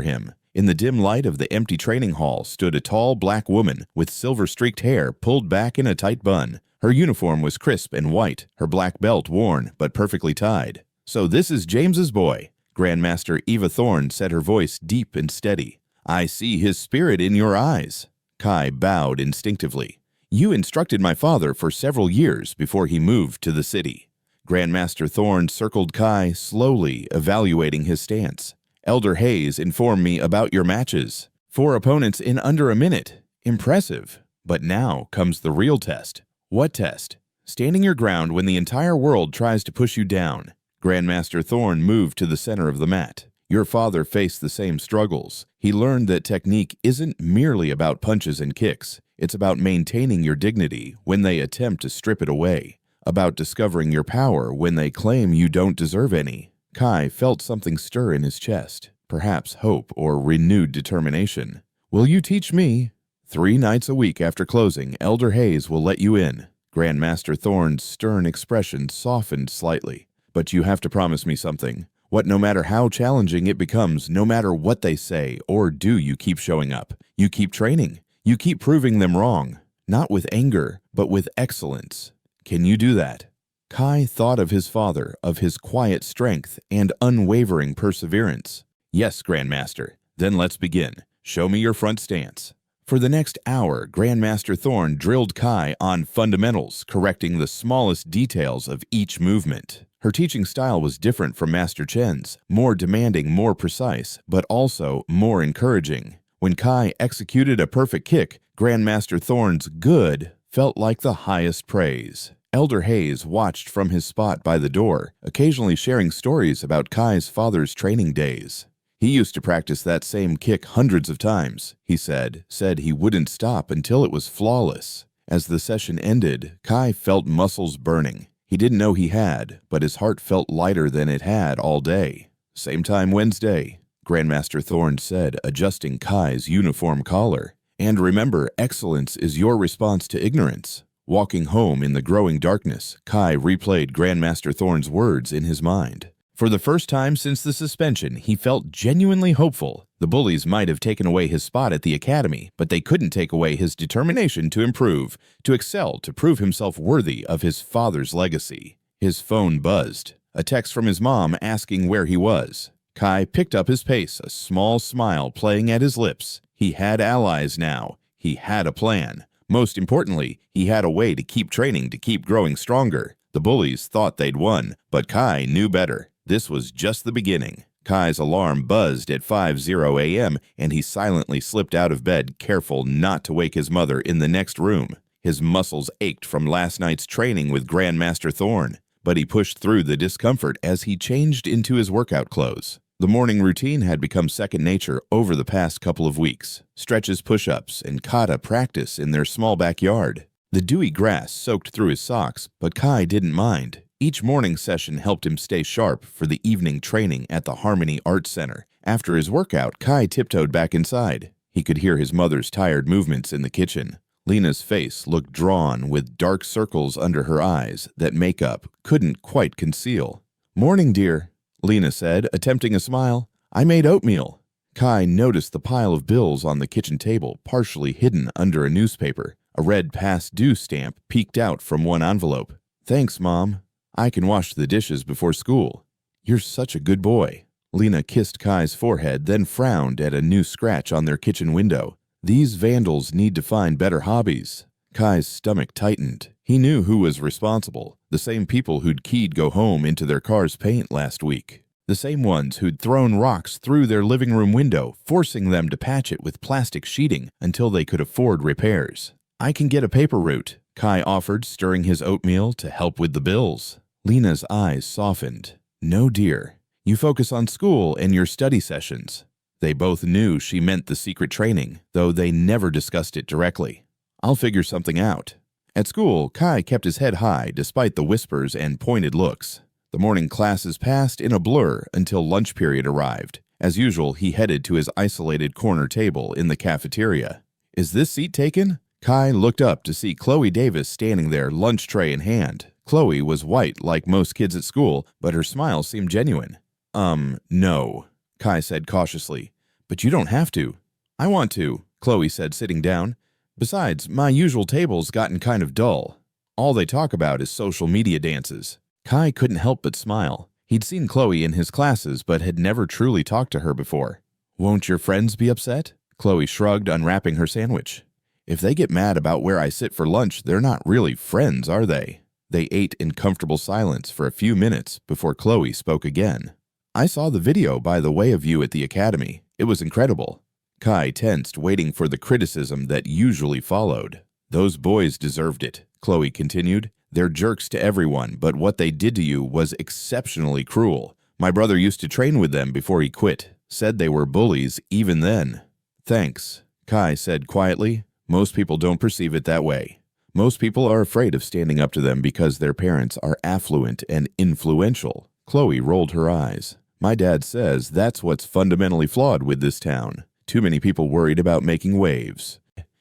him. In the dim light of the empty training hall stood a tall black woman with silver-streaked hair pulled back in a tight bun. Her uniform was crisp and white, her black belt worn but perfectly tied. "So this is James's boy." Grandmaster Eva Thorne said, her voice deep and steady. "I see his spirit in your eyes." Kai bowed instinctively. "You instructed my father for several years before he moved to the city." Grandmaster Thorne circled Kai, slowly evaluating his stance. "Elder Hayes informed me about your matches. 4 opponents in under a minute. Impressive. But now comes the real test." "What test?" "Standing your ground when the entire world tries to push you down." Grandmaster Thorne moved to the center of the mat. "Your father faced the same struggles. He learned that technique isn't merely about punches and kicks. It's about maintaining your dignity when they attempt to strip it away. About discovering your power when they claim you don't deserve any." Kai felt something stir in his chest, perhaps hope or renewed determination. "Will you teach me?" 3 nights a week after closing, Elder Hayes will let you in." Grandmaster Thorne's stern expression softened slightly. "But you have to promise me something. What, no matter how challenging it becomes, no matter what they say or do, you keep showing up. You keep training. You keep proving them wrong. Not with anger, but with excellence. Can you do that?" Kai thought of his father, of his quiet strength and unwavering perseverance. "Yes, Grandmaster." "Then let's begin. Show me your front stance." For the next hour, Grandmaster Thorne drilled Kai on fundamentals, correcting the smallest details of each movement. Her teaching style was different from Master Chen's, more demanding, more precise, but also more encouraging. When Kai executed a perfect kick, Grandmaster Thorne's good felt like the highest praise. Elder Hayes watched from his spot by the door, occasionally sharing stories about Kai's father's training days. "He used to practice that same kick hundreds of times," he said he wouldn't stop until it was flawless. As the session ended, Kai felt muscles burning. He didn't know he had, but his heart felt lighter than it had all day. "Same time Wednesday," Grandmaster Thorne said, adjusting Kai's uniform collar. "And remember, excellence is your response to ignorance." Walking home in the growing darkness, Kai replayed Grandmaster Thorne's words in his mind. For the first time since the suspension, he felt genuinely hopeful. The Bullies might have taken away his spot at the academy, but they couldn't take away his determination to improve, to excel, to prove himself worthy of his father's legacy. His phone buzzed. A text from his mom asking where he was. Kai picked up his pace, a small smile playing at his lips. He had allies now. He had a plan. Most importantly, he had a way to keep training, to keep growing stronger. The Bullies thought they'd won, but Kai knew better. This was just the beginning. Kai's alarm buzzed at 5:00 a.m., and he silently slipped out of bed, careful not to wake his mother in the next room. His muscles ached from last night's training with Grandmaster Thorne, but he pushed through the discomfort as he changed into his workout clothes. The morning routine had become second nature over the past couple of weeks. Stretches, push-ups, and kata practice in their small backyard. The dewy grass soaked through his socks, but Kai didn't mind. Each morning session helped him stay sharp for the evening training at the Harmony Arts Center. After his workout, Kai tiptoed back inside. He could hear his mother's tired movements in the kitchen. Lena's face looked drawn with dark circles under her eyes that makeup couldn't quite conceal. "Morning, dear," Lena said, attempting a smile. "I made oatmeal." Kai noticed the pile of bills on the kitchen table, partially hidden under a newspaper. A red past due stamp peeked out from one envelope. "Thanks, Mom. I can wash the dishes before school." "You're such a good boy." Lena kissed Kai's forehead, then frowned at a new scratch on their kitchen window. "These vandals need to find better hobbies." Kai's stomach tightened. He knew who was responsible. The same people who'd keyed go home into their car's paint last week. The same ones who'd thrown rocks through their living room window, forcing them to patch it with plastic sheeting until they could afford repairs. "I can get a paper route," Kai offered, stirring his oatmeal to help with the bills. Lena's eyes softened. "No, dear. You focus on school and your study sessions." They both knew she meant the secret training, though they never discussed it directly. "I'll figure something out." At school, Kai kept his head high despite the whispers and pointed looks. The morning classes passed in a blur until lunch period arrived. As usual, he headed to his isolated corner table in the cafeteria. "Is this seat taken?" Kai looked up to see Chloe Davis standing there, lunch tray in hand. Chloe was white like most kids at school, but her smile seemed genuine. No," Kai said cautiously. "But you don't have to." "I want to," Chloe said, sitting down. "Besides, my usual table's gotten kind of dull. All they talk about is social media dances." Kai couldn't help but smile. He'd seen Chloe in his classes but had never truly talked to her before. "Won't your friends be upset?" Chloe shrugged, unwrapping her sandwich. "If they get mad about where I sit for lunch, they're not really friends, are they?" They ate in comfortable silence for a few minutes before Chloe spoke again. "I saw the video, by the way, of you at the academy. It was incredible." Kai tensed, waiting for the criticism that usually followed. "Those boys deserved it," Chloe continued. "They're jerks to everyone, but what they did to you was exceptionally cruel. My brother used to train with them before he quit. Said they were bullies even then." "Thanks," Kai said quietly. "Most people don't perceive it that way. Most people are afraid of standing up to them because their parents are affluent and influential." Chloe rolled her eyes. "My dad says that's what's fundamentally flawed with this town. Too many people worried about making waves."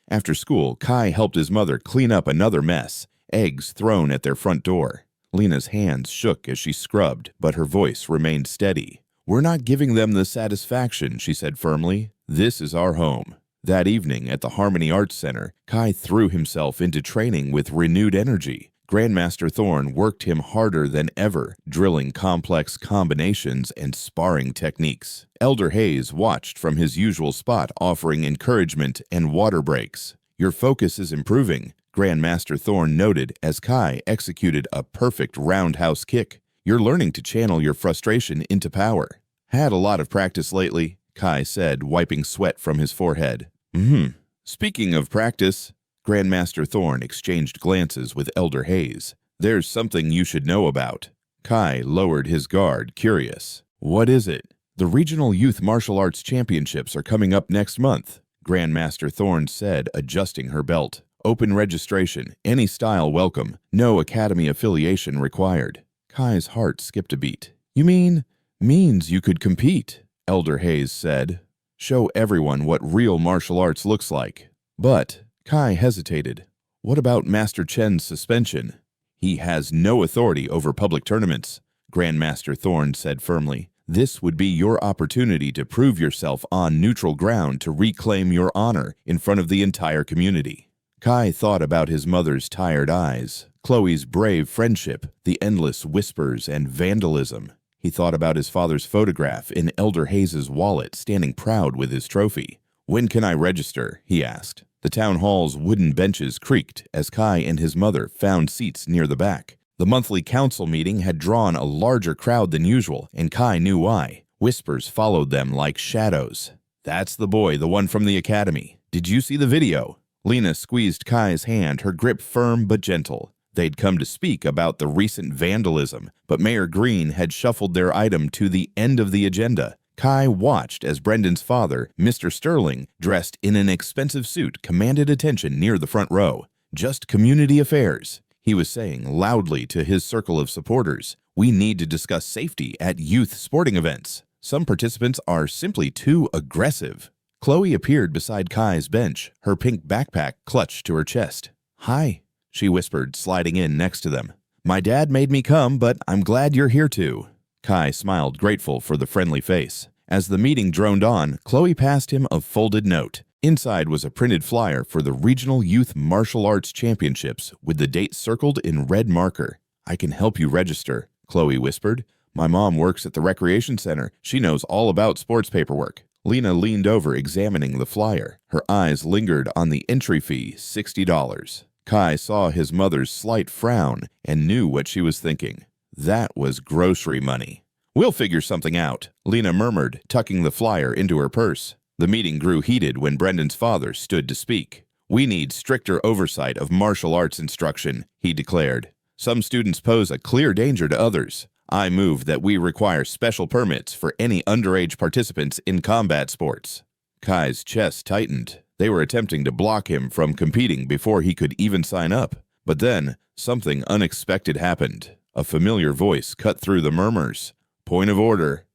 After school, Kai helped his mother clean up another mess, eggs thrown at their front door. Lena's hands shook as she scrubbed, but her voice remained steady. "We're not giving them the satisfaction," she said firmly. "This is our home." That evening at the Harmony Arts Center, Kai threw himself into training with renewed energy. Grandmaster Thorne worked him harder than ever, drilling complex combinations and sparring techniques. Elder Hayes watched from his usual spot, offering encouragement and water breaks. "Your focus is improving," Grandmaster Thorne noted as Kai executed a perfect roundhouse kick. "You're learning to channel your frustration into power." "Had a lot of practice lately," Kai said, wiping sweat from his forehead. Speaking of practice," Grandmaster Thorne exchanged glances with Elder Hayes. "There's something you should know about." Kai lowered his guard, curious. "What is it?" "The Regional Youth Martial Arts Championships are coming up next month," Grandmaster Thorne said, adjusting her belt. "Open registration, any style welcome, no academy affiliation required." Kai's heart skipped a beat. "You means you could compete," Elder Hayes said. "Show everyone what real martial arts looks like." "But," Kai hesitated, "what about Master Chen's suspension?" "He has no authority over public tournaments," Grandmaster Thorne said firmly. "This would be your opportunity to prove yourself on neutral ground, to reclaim your honor in front of the entire community." Kai thought about his mother's tired eyes, Chloe's brave friendship, the endless whispers and vandalism. He thought about his father's photograph in Elder Hayes's wallet, standing proud with his trophy. "When can I register?" he asked. The town hall's wooden benches creaked as Kai and his mother found seats near the back. The monthly council meeting had drawn a larger crowd than usual, and Kai knew why. Whispers followed them like shadows. "That's the boy, the one from the academy. Did you see the video?" Lena squeezed Kai's hand, her grip firm but gentle. They'd come to speak about the recent vandalism, but Mayor Green had shuffled their item to the end of the agenda. Kai watched as Brendan's father, Mr. Sterling, dressed in an expensive suit, commanded attention near the front row. "Just community affairs," he was saying loudly to his circle of supporters. "We need to discuss safety at youth sporting events. Some participants are simply too aggressive." Chloe appeared beside Kai's bench, her pink backpack clutched to her chest. "Hi," she whispered, sliding in next to them. "My dad made me come, but I'm glad you're here too." Kai smiled, grateful for the friendly face. As the meeting droned on, Chloe passed him a folded note. Inside was a printed flyer for the Regional Youth Martial Arts Championships with the date circled in red marker. "I can help you register," Chloe whispered. "My mom works at the recreation center. She knows all about sports paperwork." Lena leaned over, examining the flyer. Her eyes lingered on the entry fee, $60. Kai saw his mother's slight frown and knew what she was thinking. That was grocery money. "We'll figure something out," Lena murmured, tucking the flyer into her purse. The meeting grew heated when Brendan's father stood to speak. "We need stricter oversight of martial arts instruction," he declared. "Some students pose a clear danger to others. I move that we require special permits for any underage participants in combat sports." Kai's chest tightened. They were attempting to block him from competing before he could even sign up. But then, something unexpected happened. A familiar voice cut through the murmurs. "Point of order."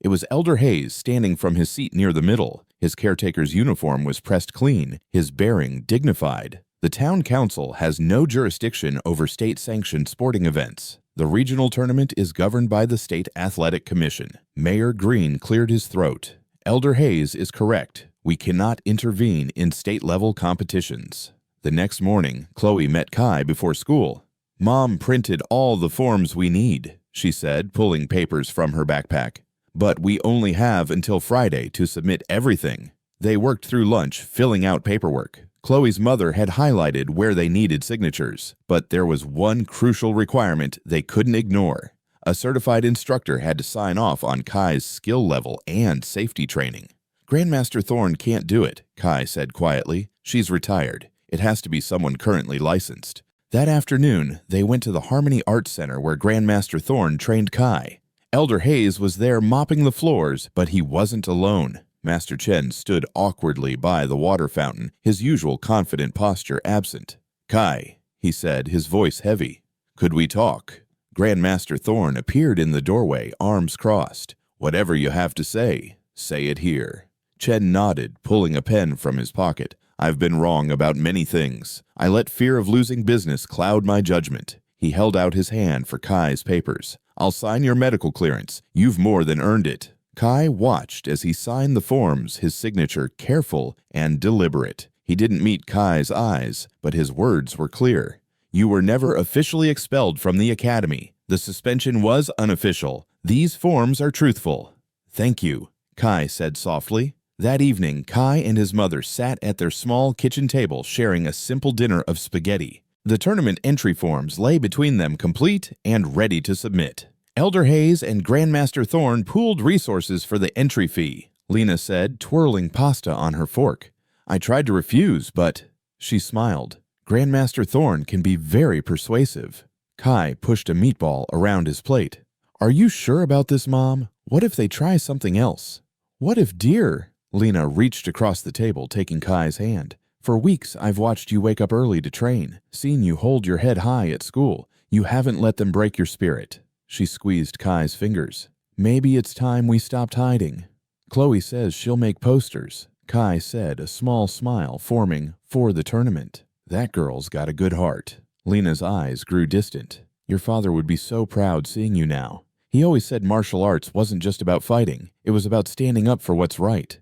It was Elder Hayes, standing from his seat near the middle. His caretaker's uniform was pressed clean, his bearing dignified. "The town council has no jurisdiction over state-sanctioned sporting events. The regional tournament is governed by the State Athletic Commission." Mayor Green cleared his throat. "Elder Hayes is correct. We cannot intervene in state-level competitions." The next morning, Chloe met Kai before school. "Mom printed all the forms we need," she said, pulling papers from her backpack. "But we only have until Friday to submit everything." They worked through lunch, filling out paperwork. Chloe's mother had highlighted where they needed signatures, but there was one crucial requirement they couldn't ignore. A certified instructor had to sign off on Kai's skill level and safety training. "Grandmaster Thorne can't do it," Kai said quietly. "She's retired. It has to be someone currently licensed." That afternoon, they went to the Harmony Arts Center where Grandmaster Thorne trained Kai. Elder Hayes was there mopping the floors, but he wasn't alone. Master Chen stood awkwardly by the water fountain, his usual confident posture absent. "Kai," he said, his voice heavy. "Could we talk?" Grandmaster Thorne appeared in the doorway, arms crossed. "Whatever you have to say it here." Chen nodded, pulling a pen from his pocket. "I've been wrong about many things. I let fear of losing business cloud my judgment." He held out his hand for Kai's papers. "I'll sign your medical clearance. You've more than earned it." Kai watched as he signed the forms, his signature careful and deliberate. He didn't meet Kai's eyes, but his words were clear. "You were never officially expelled from the academy. The suspension was unofficial. These forms are truthful." "Thank you," Kai said softly. That evening, Kai and his mother sat at their small kitchen table sharing a simple dinner of spaghetti. The tournament entry forms lay between them, complete and ready to submit. Elder Hayes and Grandmaster Thorne pooled resources for the entry fee, Lena said, twirling pasta on her fork. "I tried to refuse, but—" She smiled. "Grandmaster Thorne can be very persuasive." Kai pushed a meatball around his plate. "Are you sure about this, Mom? What if they try something else?" "What if dear?" Lena reached across the table, taking Kai's hand. "For weeks, I've watched you wake up early to train, seen you hold your head high at school. You haven't let them break your spirit." She squeezed Kai's fingers. "Maybe it's time we stopped hiding." "Chloe says she'll make posters," Kai said, a small smile forming for the tournament. "That girl's got a good heart." Lena's eyes grew distant. "Your father would be so proud seeing you now. He always said martial arts wasn't just about fighting. It was about standing up for what's right."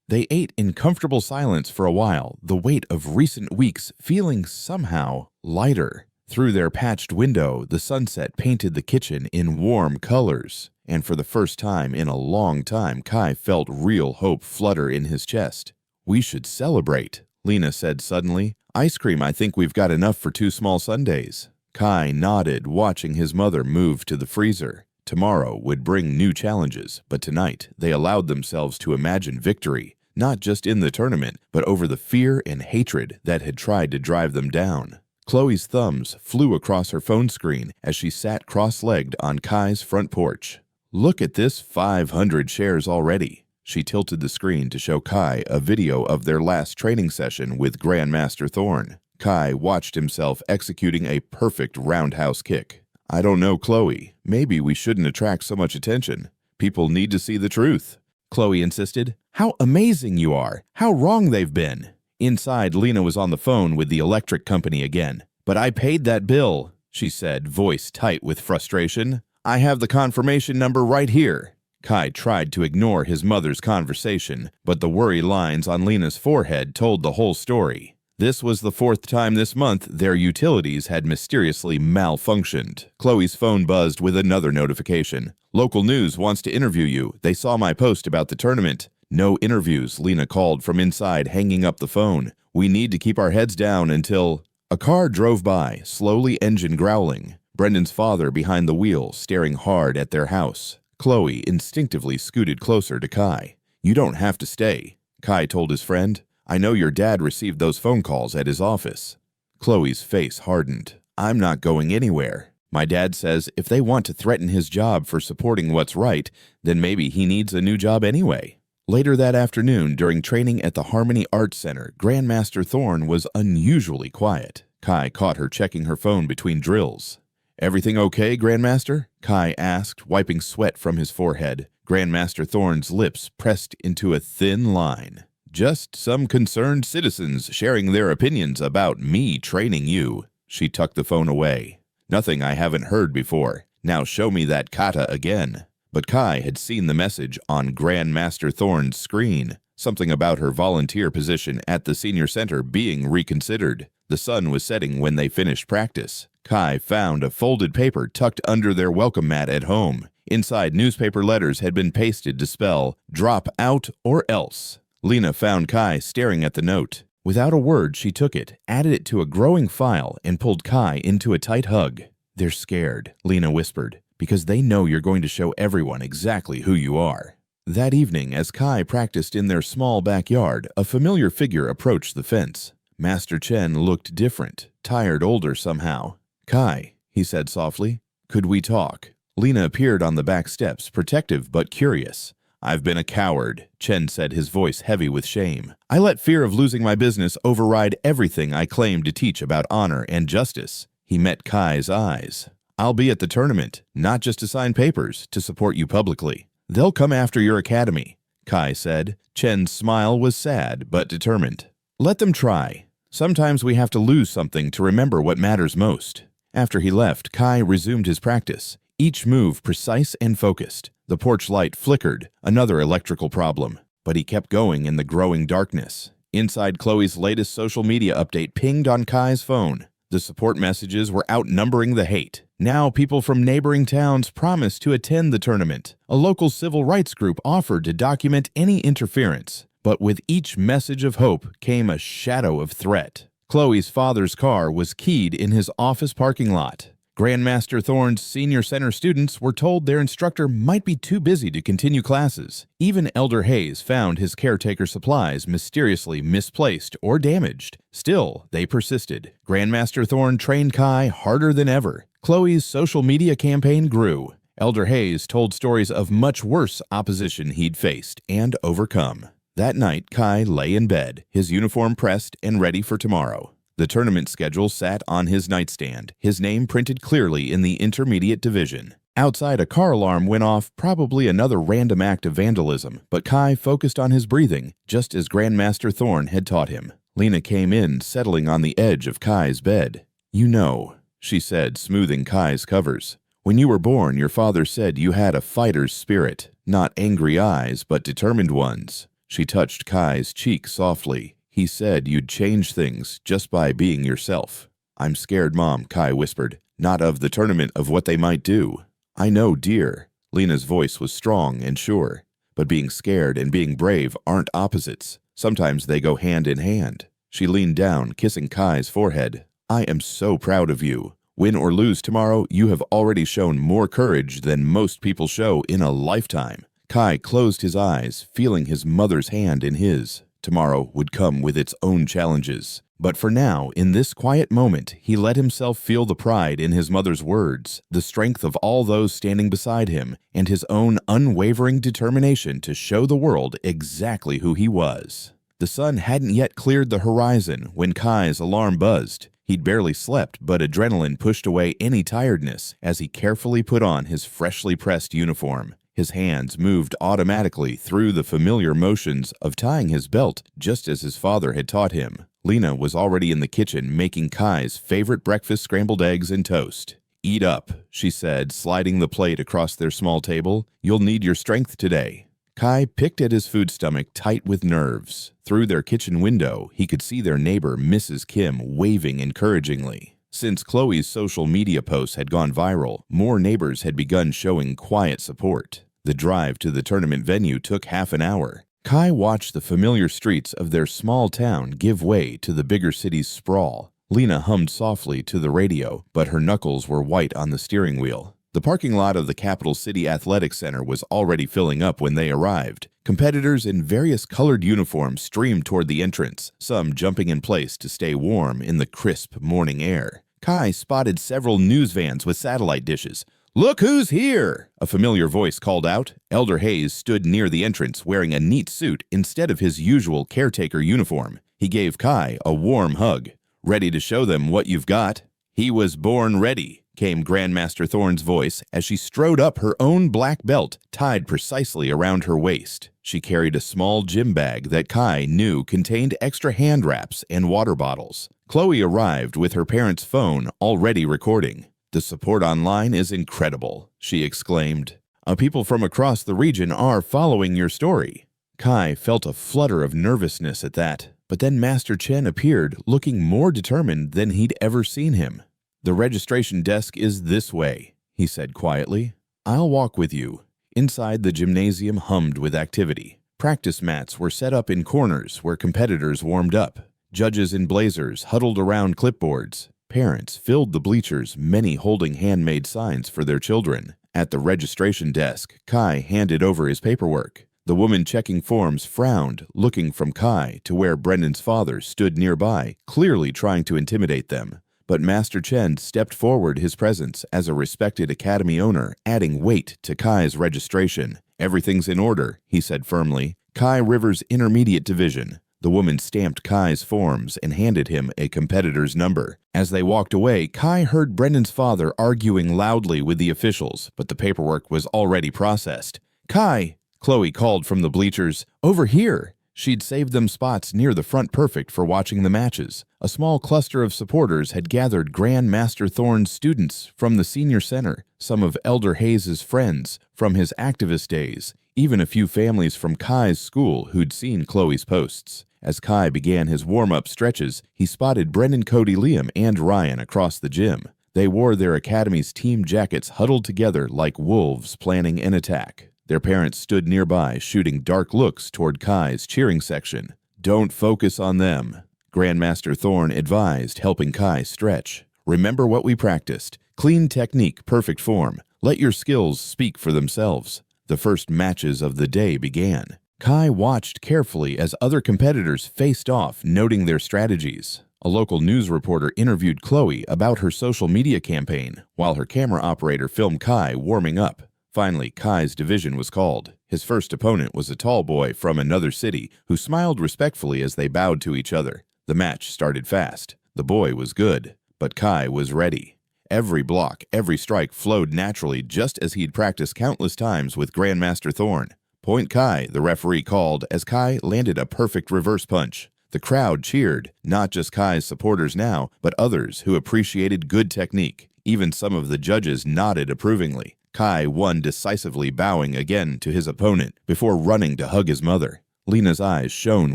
They ate in comfortable silence for a while, the weight of recent weeks feeling somehow lighter. Through their patched window, the sunset painted the kitchen in warm colors, and for the first time in a long time, Kai felt real hope flutter in his chest. "We should celebrate," Lena said suddenly. "Ice cream, I think we've got enough for 2 small sundaes." Kai nodded, watching his mother move to the freezer. Tomorrow would bring new challenges, but tonight they allowed themselves to imagine victory, not just in the tournament, but over the fear and hatred that had tried to drive them down. Chloe's thumbs flew across her phone screen as she sat cross-legged on Kai's front porch. "Look at this 500 shares already." She tilted the screen to show Kai a video of their last training session with Grandmaster Thorne. Kai watched himself executing a perfect roundhouse kick. "I don't know, Chloe. Maybe we shouldn't attract so much attention. People need to see the truth." Chloe insisted. "How amazing you are! How wrong they've been!" Inside, Lena was on the phone with the electric company again. "But I paid that bill," she said, voice tight with frustration. "I have the confirmation number right here." Kai tried to ignore his mother's conversation, but the worry lines on Lena's forehead told the whole story. This was the 4th time this month their utilities had mysteriously malfunctioned. Chloe's phone buzzed with another notification. "Local news wants to interview you. They saw my post about the tournament." "No interviews," Lena called from inside, hanging up the phone. "We need to keep our heads down until—" A car drove by, slowly, engine growling. Brendan's father behind the wheel, staring hard at their house. Chloe instinctively scooted closer to Kai. "You don't have to stay," Kai told his friend. "I know your dad received those phone calls at his office." Chloe's face hardened. "I'm not going anywhere. My dad says if they want to threaten his job for supporting what's right, then maybe he needs a new job anyway." Later that afternoon, during training at the Harmony Arts Center, Grandmaster Thorne was unusually quiet. Kai caught her checking her phone between drills. "Everything okay, Grandmaster?" Kai asked, wiping sweat from his forehead. Grandmaster Thorne's lips pressed into a thin line. "Just some concerned citizens sharing their opinions about me training you." She tucked the phone away. "Nothing I haven't heard before. Now show me that kata again." But Kai had seen the message on Grandmaster Thorne's screen, something about her volunteer position at the senior center being reconsidered. The sun was setting when they finished practice. Kai found a folded paper tucked under their welcome mat at home. Inside, newspaper letters had been pasted to spell, "Drop out or else." Lena found Kai staring at the note. Without a word, she took it, added it to a growing file, and pulled Kai into a tight hug. "They're scared," Lena whispered, "because they know you're going to show everyone exactly who you are." That evening, as Kai practiced in their small backyard, a familiar figure approached the fence. Master Chen looked different, tired, older somehow. "Kai," he said softly, "could we talk?" Lena appeared on the back steps, protective but curious. "I've been a coward," Chen said, his voice heavy with shame. "I let fear of losing my business override everything I claimed to teach about honor and justice." He met Kai's eyes. "I'll be at the tournament, not just to sign papers, to support you publicly. They'll come after your academy," Kai said. Chen's smile was sad but determined. "Let them try. Sometimes we have to lose something to remember what matters most." After he left, Kai resumed his practice, each move precise and focused. The porch light flickered, another electrical problem, but he kept going in the growing darkness. Inside, Chloe's latest social media update pinged on Kai's phone. The support messages were outnumbering the hate. Now people from neighboring towns promised to attend the tournament. A local civil rights group offered to document any interference. But with each message of hope came a shadow of threat. Chloe's father's car was keyed in his office parking lot. Grandmaster Thorne's senior center students were told their instructor might be too busy to continue classes. Even Elder Hayes found his caretaker supplies mysteriously misplaced or damaged. Still, they persisted. Grandmaster Thorne trained Kai harder than ever. Chloe's social media campaign grew. Elder Hayes told stories of much worse opposition he'd faced and overcome. That night, Kai lay in bed, his uniform pressed and ready for tomorrow. The tournament schedule sat on his nightstand, his name printed clearly in the intermediate division. Outside, a car alarm went off, probably another random act of vandalism, but Kai focused on his breathing, just as Grandmaster Thorne had taught him. Lena came in, settling on the edge of Kai's bed. "You know," she said, smoothing Kai's covers. "When you were born, your father said you had a fighter's spirit, not angry eyes, but determined ones." She touched Kai's cheek softly. "He said you'd change things just by being yourself." "I'm scared, Mom," Kai whispered. "Not of the tournament, of what they might do." "I know, dear." Lena's voice was strong and sure. "But being scared and being brave aren't opposites. Sometimes they go hand in hand." She leaned down, kissing Kai's forehead. "I am so proud of you. Win or lose tomorrow, you have already shown more courage than most people show in a lifetime." Kai closed his eyes, feeling his mother's hand in his. Tomorrow would come with its own challenges. But for now, in this quiet moment, he let himself feel the pride in his mother's words, the strength of all those standing beside him, and his own unwavering determination to show the world exactly who he was. The sun hadn't yet cleared the horizon when Kai's alarm buzzed. He'd barely slept, but adrenaline pushed away any tiredness as he carefully put on his freshly pressed uniform. His hands moved automatically through the familiar motions of tying his belt, just as his father had taught him. Lena was already in the kitchen making Kai's favorite breakfast, scrambled eggs and toast. "Eat up," she said, sliding the plate across their small table. "You'll need your strength today." Kai picked at his food stomach, tight with nerves. Through their kitchen window, he could see their neighbor, Mrs. Kim, waving encouragingly. Since Chloe's social media posts had gone viral, more neighbors had begun showing quiet support. The drive to the tournament venue took half an hour. Kai watched the familiar streets of their small town give way to the bigger city's sprawl. Lena hummed softly to the radio, but her knuckles were white on the steering wheel. The parking lot of the Capital City Athletic Center was already filling up when they arrived. Competitors in various colored uniforms streamed toward the entrance, some jumping in place to stay warm in the crisp morning air. Kai spotted several news vans with satellite dishes. "Look who's here!" a familiar voice called out. Elder Hayes stood near the entrance wearing a neat suit instead of his usual caretaker uniform. He gave Kai a warm hug. "Ready to show them what you've got?" "He was born ready," came Grandmaster Thorne's voice as she strode up her own black belt, tied precisely around her waist. She carried a small gym bag that Kai knew contained extra hand wraps and water bottles. Chloe arrived with her parents' phone already recording. "The support online is incredible," she exclaimed. People from across the region are following your story." Kai felt a flutter of nervousness at that, but then Master Chen appeared, looking more determined than he'd ever seen him. "The registration desk is this way," he said quietly. "I'll walk with you." Inside, the gymnasium hummed with activity. Practice mats were set up in corners where competitors warmed up. Judges in blazers huddled around clipboards. Parents filled the bleachers, many holding handmade signs for their children. At the registration desk, Kai handed over his paperwork. The woman checking forms frowned, looking from Kai to where Brendan's father stood nearby, clearly trying to intimidate them. But Master Chen stepped forward, his presence as a respected academy owner, adding weight to Kai's registration. "Everything's in order," he said firmly. "Kai River's Intermediate Division." The woman stamped Kai's forms and handed him a competitor's number. As they walked away, Kai heard Brendan's father arguing loudly with the officials, but the paperwork was already processed. "Kai!" Chloe called from the bleachers. "Over here!" She'd saved them spots near the front, perfect for watching the matches. A small cluster of supporters had gathered Grand Master Thorne's students from the senior center, some of Elder Hayes' friends from his activist days, even a few families from Kai's school who'd seen Chloe's posts. As Kai began his warm-up stretches, he spotted Brendan, Cody, Liam, and Ryan across the gym. They wore their academy's team jackets, huddled together like wolves planning an attack. Their parents stood nearby, shooting dark looks toward Kai's cheering section. "Don't focus on them," Grandmaster Thorne advised, helping Kai stretch. "Remember what we practiced. Clean technique, perfect form. Let your skills speak for themselves." The first matches of the day began. Kai watched carefully as other competitors faced off, noting their strategies. A local news reporter interviewed Chloe about her social media campaign, while her camera operator filmed Kai warming up. Finally, Kai's division was called. His first opponent was a tall boy from another city who smiled respectfully as they bowed to each other. The match started fast. The boy was good, but Kai was ready. Every block, every strike flowed naturally, just as he'd practiced countless times with Grandmaster Thorne. "Point Kai," the referee called as Kai landed a perfect reverse punch. The crowd cheered, not just Kai's supporters now, but others who appreciated good technique. Even some of the judges nodded approvingly. Kai won decisively, bowing again to his opponent before running to hug his mother. Lena's eyes shone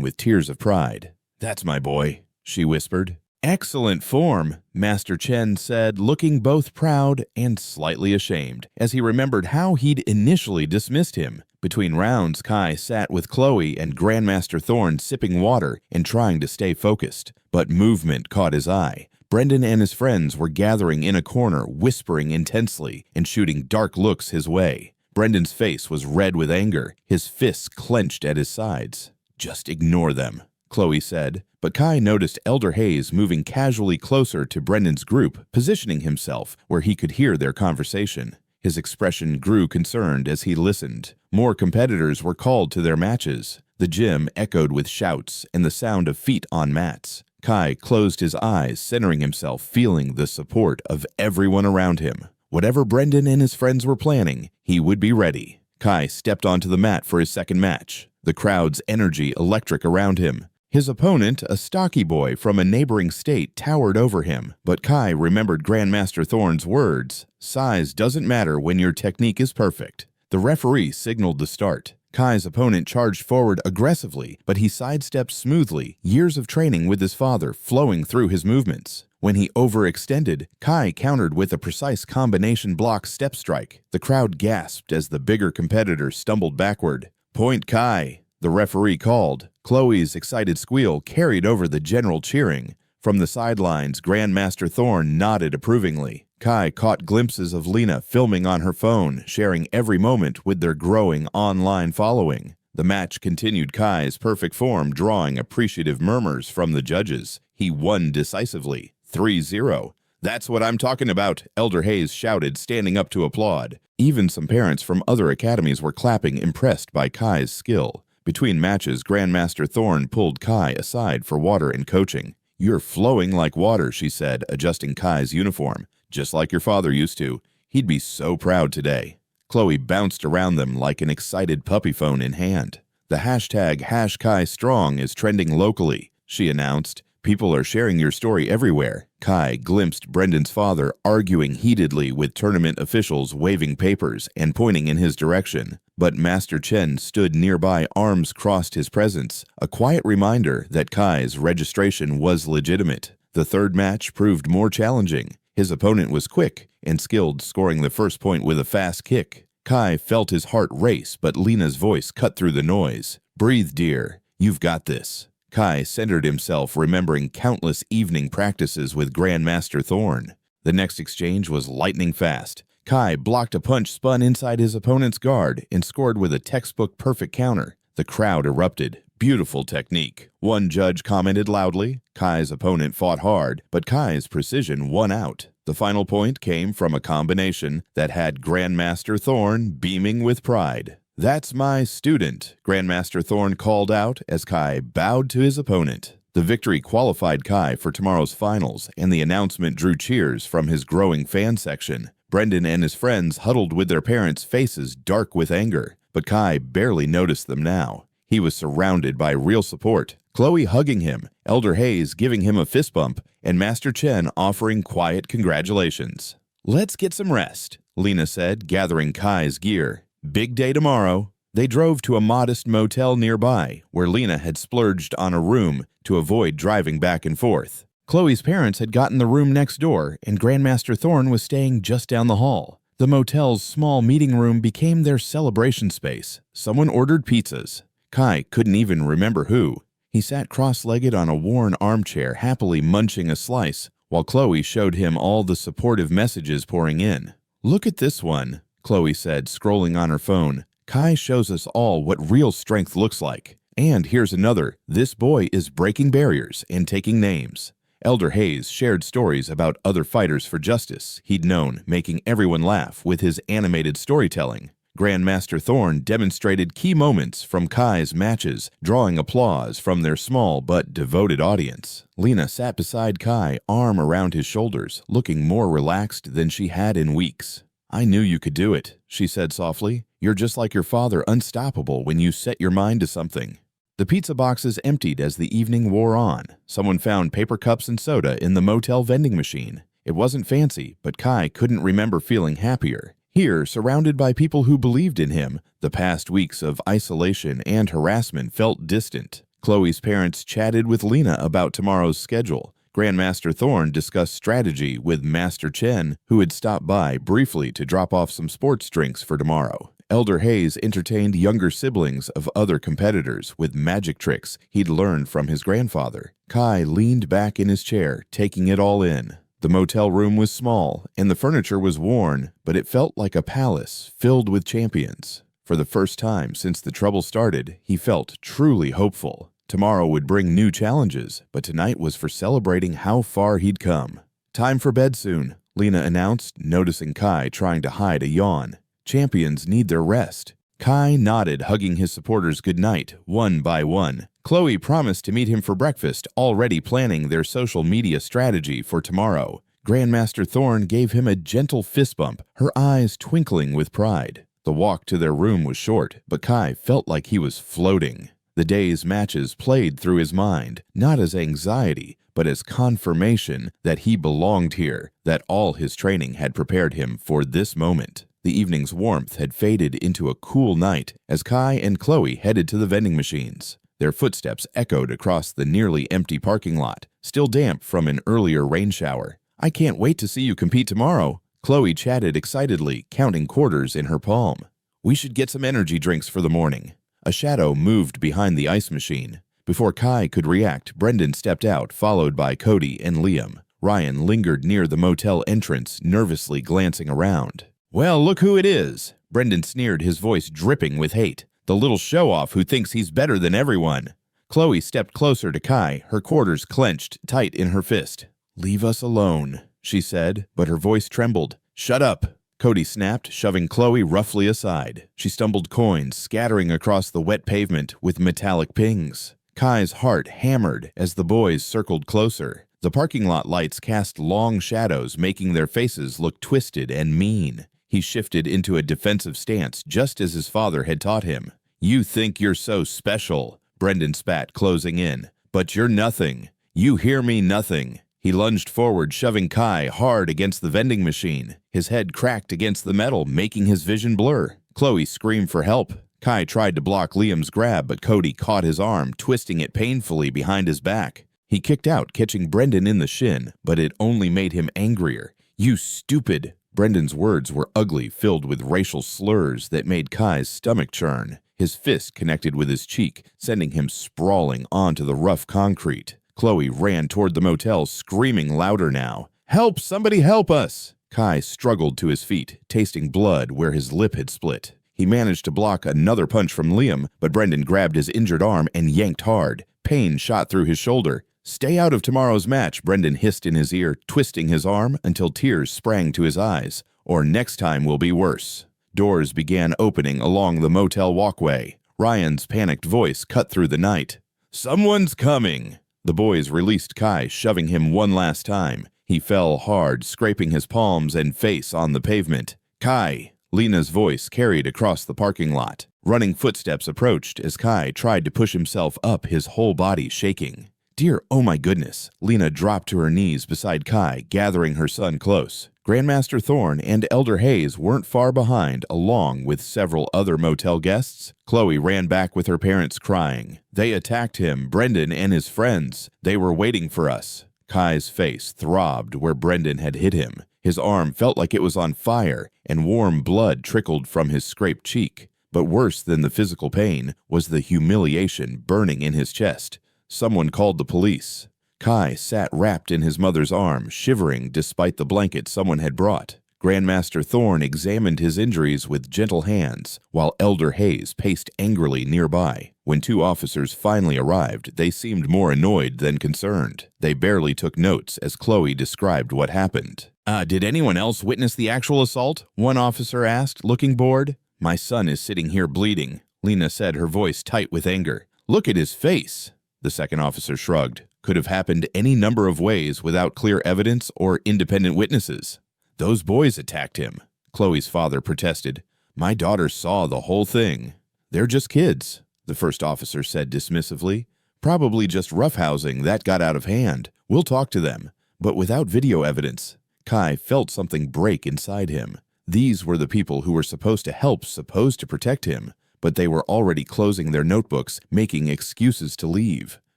with tears of pride. "That's my boy," she whispered. "Excellent form," Master Chen said, looking both proud and slightly ashamed, as he remembered how he'd initially dismissed him. Between rounds, Kai sat with Chloe and Grandmaster Thorne, sipping water and trying to stay focused. But movement caught his eye. Brendan and his friends were gathering in a corner, whispering intensely and shooting dark looks his way. Brendan's face was red with anger, his fists clenched at his sides. "Just ignore them," Chloe said. But Kai noticed Elder Hayes moving casually closer to Brendan's group, positioning himself where he could hear their conversation. His expression grew concerned as he listened. More competitors were called to their matches. The gym echoed with shouts and the sound of feet on mats. Kai closed his eyes, centering himself, feeling the support of everyone around him. Whatever Brendan and his friends were planning, he would be ready. Kai stepped onto the mat for his second match, the crowd's energy electric around him. His opponent, a stocky boy from a neighboring state, towered over him, but Kai remembered Grandmaster Thorne's words, "Size doesn't matter when your technique is perfect." The referee signaled the start. Kai's opponent charged forward aggressively, but he sidestepped smoothly, years of training with his father flowing through his movements. When he overextended, Kai countered with a precise combination block step strike. The crowd gasped as the bigger competitor stumbled backward. "Point Kai," the referee called. Chloe's excited squeal carried over the general cheering. From the sidelines, Grandmaster Thorne nodded approvingly. Kai caught glimpses of Lena filming on her phone, sharing every moment with their growing online following. The match continued, Kai's perfect form drawing appreciative murmurs from the judges. He won decisively, 3-0. "That's what I'm talking about," Elder Hayes shouted, standing up to applaud. Even some parents from other academies were clapping, impressed by Kai's skill. Between matches, Grandmaster Thorne pulled Kai aside for water and coaching. "You're flowing like water," she said, adjusting Kai's uniform. "Just like your father used to. He'd be so proud today." Chloe bounced around them like an excited puppy phone in hand. "The hashtag #KaiStrong is trending locally," she announced. "People are sharing your story everywhere." Kai glimpsed Brendan's father arguing heatedly with tournament officials, waving papers and pointing in his direction. But Master Chen stood nearby, arms crossed, his presence, a quiet reminder that Kai's registration was legitimate. The third match proved more challenging. His opponent was quick and skilled, scoring the first point with a fast kick. Kai felt his heart race, but Lena's voice cut through the noise. "Breathe, dear. You've got this." Kai centered himself, remembering countless evening practices with Grandmaster Thorn. The next exchange was lightning fast. Kai blocked a punch spun inside his opponent's guard and scored with a textbook perfect counter. The crowd erupted. "Beautiful technique," one judge commented loudly. Kai's opponent fought hard, but Kai's precision won out. The final point came from a combination that had Grandmaster Thorn beaming with pride. "That's my student," Grandmaster Thorn called out as Kai bowed to his opponent. The victory qualified Kai for tomorrow's finals, and the announcement drew cheers from his growing fan section. Brendan and his friends huddled with their parents' faces dark with anger, but Kai barely noticed them now. He was surrounded by real support, Chloe hugging him, Elder Hayes giving him a fist bump, and Master Chen offering quiet congratulations. "Let's get some rest," Lena said, gathering Kai's gear. "Big day tomorrow." They drove to a modest motel nearby, where Lena had splurged on a room to avoid driving back and forth. Chloe's parents had gotten the room next door, and Grandmaster Thorn was staying just down the hall. The motel's small meeting room became their celebration space. Someone ordered pizzas. Kai couldn't even remember who. He sat cross-legged on a worn armchair, happily munching a slice, while Chloe showed him all the supportive messages pouring in. "Look at this one," Chloe said, scrolling on her phone. "Kai shows us all what real strength looks like. And here's another. This boy is breaking barriers and taking names." Elder Hayes shared stories about other fighters for justice he'd known, making everyone laugh with his animated storytelling. Grandmaster Thorn demonstrated key moments from Kai's matches, drawing applause from their small but devoted audience. Lena sat beside Kai, arm around his shoulders, looking more relaxed than she had in weeks. "I knew you could do it," she said softly. "You're just like your father, unstoppable when you set your mind to something." The pizza boxes emptied as the evening wore on. Someone found paper cups and soda in the motel vending machine. It wasn't fancy, but Kai couldn't remember feeling happier. Here, surrounded by people who believed in him, the past weeks of isolation and harassment felt distant. Chloe's parents chatted with Lena about tomorrow's schedule. Grandmaster Thorn discussed strategy with Master Chen, who had stopped by briefly to drop off some sports drinks for tomorrow. Elder Hayes entertained younger siblings of other competitors with magic tricks he'd learned from his grandfather. Kai leaned back in his chair, taking it all in. The motel room was small, and the furniture was worn, but it felt like a palace filled with champions. For the first time since the trouble started, he felt truly hopeful. Tomorrow would bring new challenges, but tonight was for celebrating how far he'd come. "Time for bed soon," Lena announced, noticing Kai trying to hide a yawn. "Champions need their rest." Kai nodded, hugging his supporters goodnight, one by one. Chloe promised to meet him for breakfast, already planning their social media strategy for tomorrow. Grandmaster Thorn gave him a gentle fist bump, her eyes twinkling with pride. The walk to their room was short, but Kai felt like he was floating. The day's matches played through his mind, not as anxiety, but as confirmation that he belonged here, that all his training had prepared him for this moment. The evening's warmth had faded into a cool night as Kai and Chloe headed to the vending machines. Their footsteps echoed across the nearly empty parking lot, still damp from an earlier rain shower. "I can't wait to see you compete tomorrow," Chloe chatted excitedly, counting quarters in her palm. "We should get some energy drinks for the morning." A shadow moved behind the ice machine. Before Kai could react, Brendan stepped out, followed by Cody and Liam. Ryan lingered near the motel entrance, nervously glancing around. "Well, look who it is," Brendan sneered, his voice dripping with hate. "The little show-off who thinks he's better than everyone." Chloe stepped closer to Kai, her quarters clenched tight in her fist. "Leave us alone," she said, but her voice trembled. "Shut up," Cody snapped, shoving Chloe roughly aside. She stumbled coins, scattering across the wet pavement with metallic pings. Kai's heart hammered as the boys circled closer. The parking lot lights cast long shadows, making their faces look twisted and mean. He shifted into a defensive stance, just as his father had taught him. "You think you're so special," Brendan spat, closing in. "But you're nothing. You hear me, nothing." He lunged forward, shoving Kai hard against the vending machine. His head cracked against the metal, making his vision blur. Chloe screamed for help. Kai tried to block Liam's grab, but Cody caught his arm, twisting it painfully behind his back. He kicked out, catching Brendan in the shin, but it only made him angrier. You stupid! Brendan's words were ugly, filled with racial slurs that made Kai's stomach churn. His fist connected with his cheek, sending him sprawling onto the rough concrete. Chloe ran toward the motel, screaming louder now. "Help! Somebody help us!" Kai struggled to his feet, tasting blood where his lip had split. He managed to block another punch from Liam, but Brendan grabbed his injured arm and yanked hard. Pain shot through his shoulder. "Stay out of tomorrow's match," Brendan hissed in his ear, twisting his arm until tears sprang to his eyes. "Or next time will be worse." Doors began opening along the motel walkway. Ryan's panicked voice cut through the night. "Someone's coming!" The boys released Kai, shoving him one last time. He fell hard, scraping his palms and face on the pavement. "Kai!" Lena's voice carried across the parking lot. Running footsteps approached as Kai tried to push himself up, his whole body shaking. "Dear, oh my goodness." Lena dropped to her knees beside Kai, gathering her son close. Grandmaster Thorne and Elder Hayes weren't far behind, along with several other motel guests. Chloe ran back with her parents crying. "They attacked him, Brendan and his friends. They were waiting for us." Kai's face throbbed where Brendan had hit him. His arm felt like it was on fire, and warm blood trickled from his scraped cheek. But worse than the physical pain was the humiliation burning in his chest. Someone called the police. Kai sat wrapped in his mother's arm, shivering despite the blanket someone had brought. Grandmaster Thorne examined his injuries with gentle hands, while Elder Hayes paced angrily nearby. When two officers finally arrived, they seemed more annoyed than concerned. They barely took notes as Chloe described what happened. Did anyone else witness the actual assault?" one officer asked, looking bored. "My son is sitting here bleeding," Lena said, her voice tight with anger. "Look at his face." The second officer shrugged. "Could have happened any number of ways without clear evidence or independent witnesses." "Those boys attacked him," Chloe's father protested. "My daughter saw the whole thing." "They're just kids," the first officer said dismissively. "Probably just roughhousing that got out of hand. We'll talk to them." But without video evidence, Kai felt something break inside him. These were the people who were supposed to help, supposed to protect him, but they were already closing their notebooks, making excuses to leave.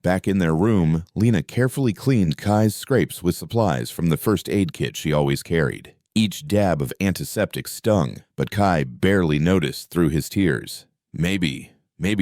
Back in their room, Lena carefully cleaned Kai's scrapes with supplies from the first aid kit she always carried. Each dab of antiseptic stung, but Kai barely noticed through his tears. Maybe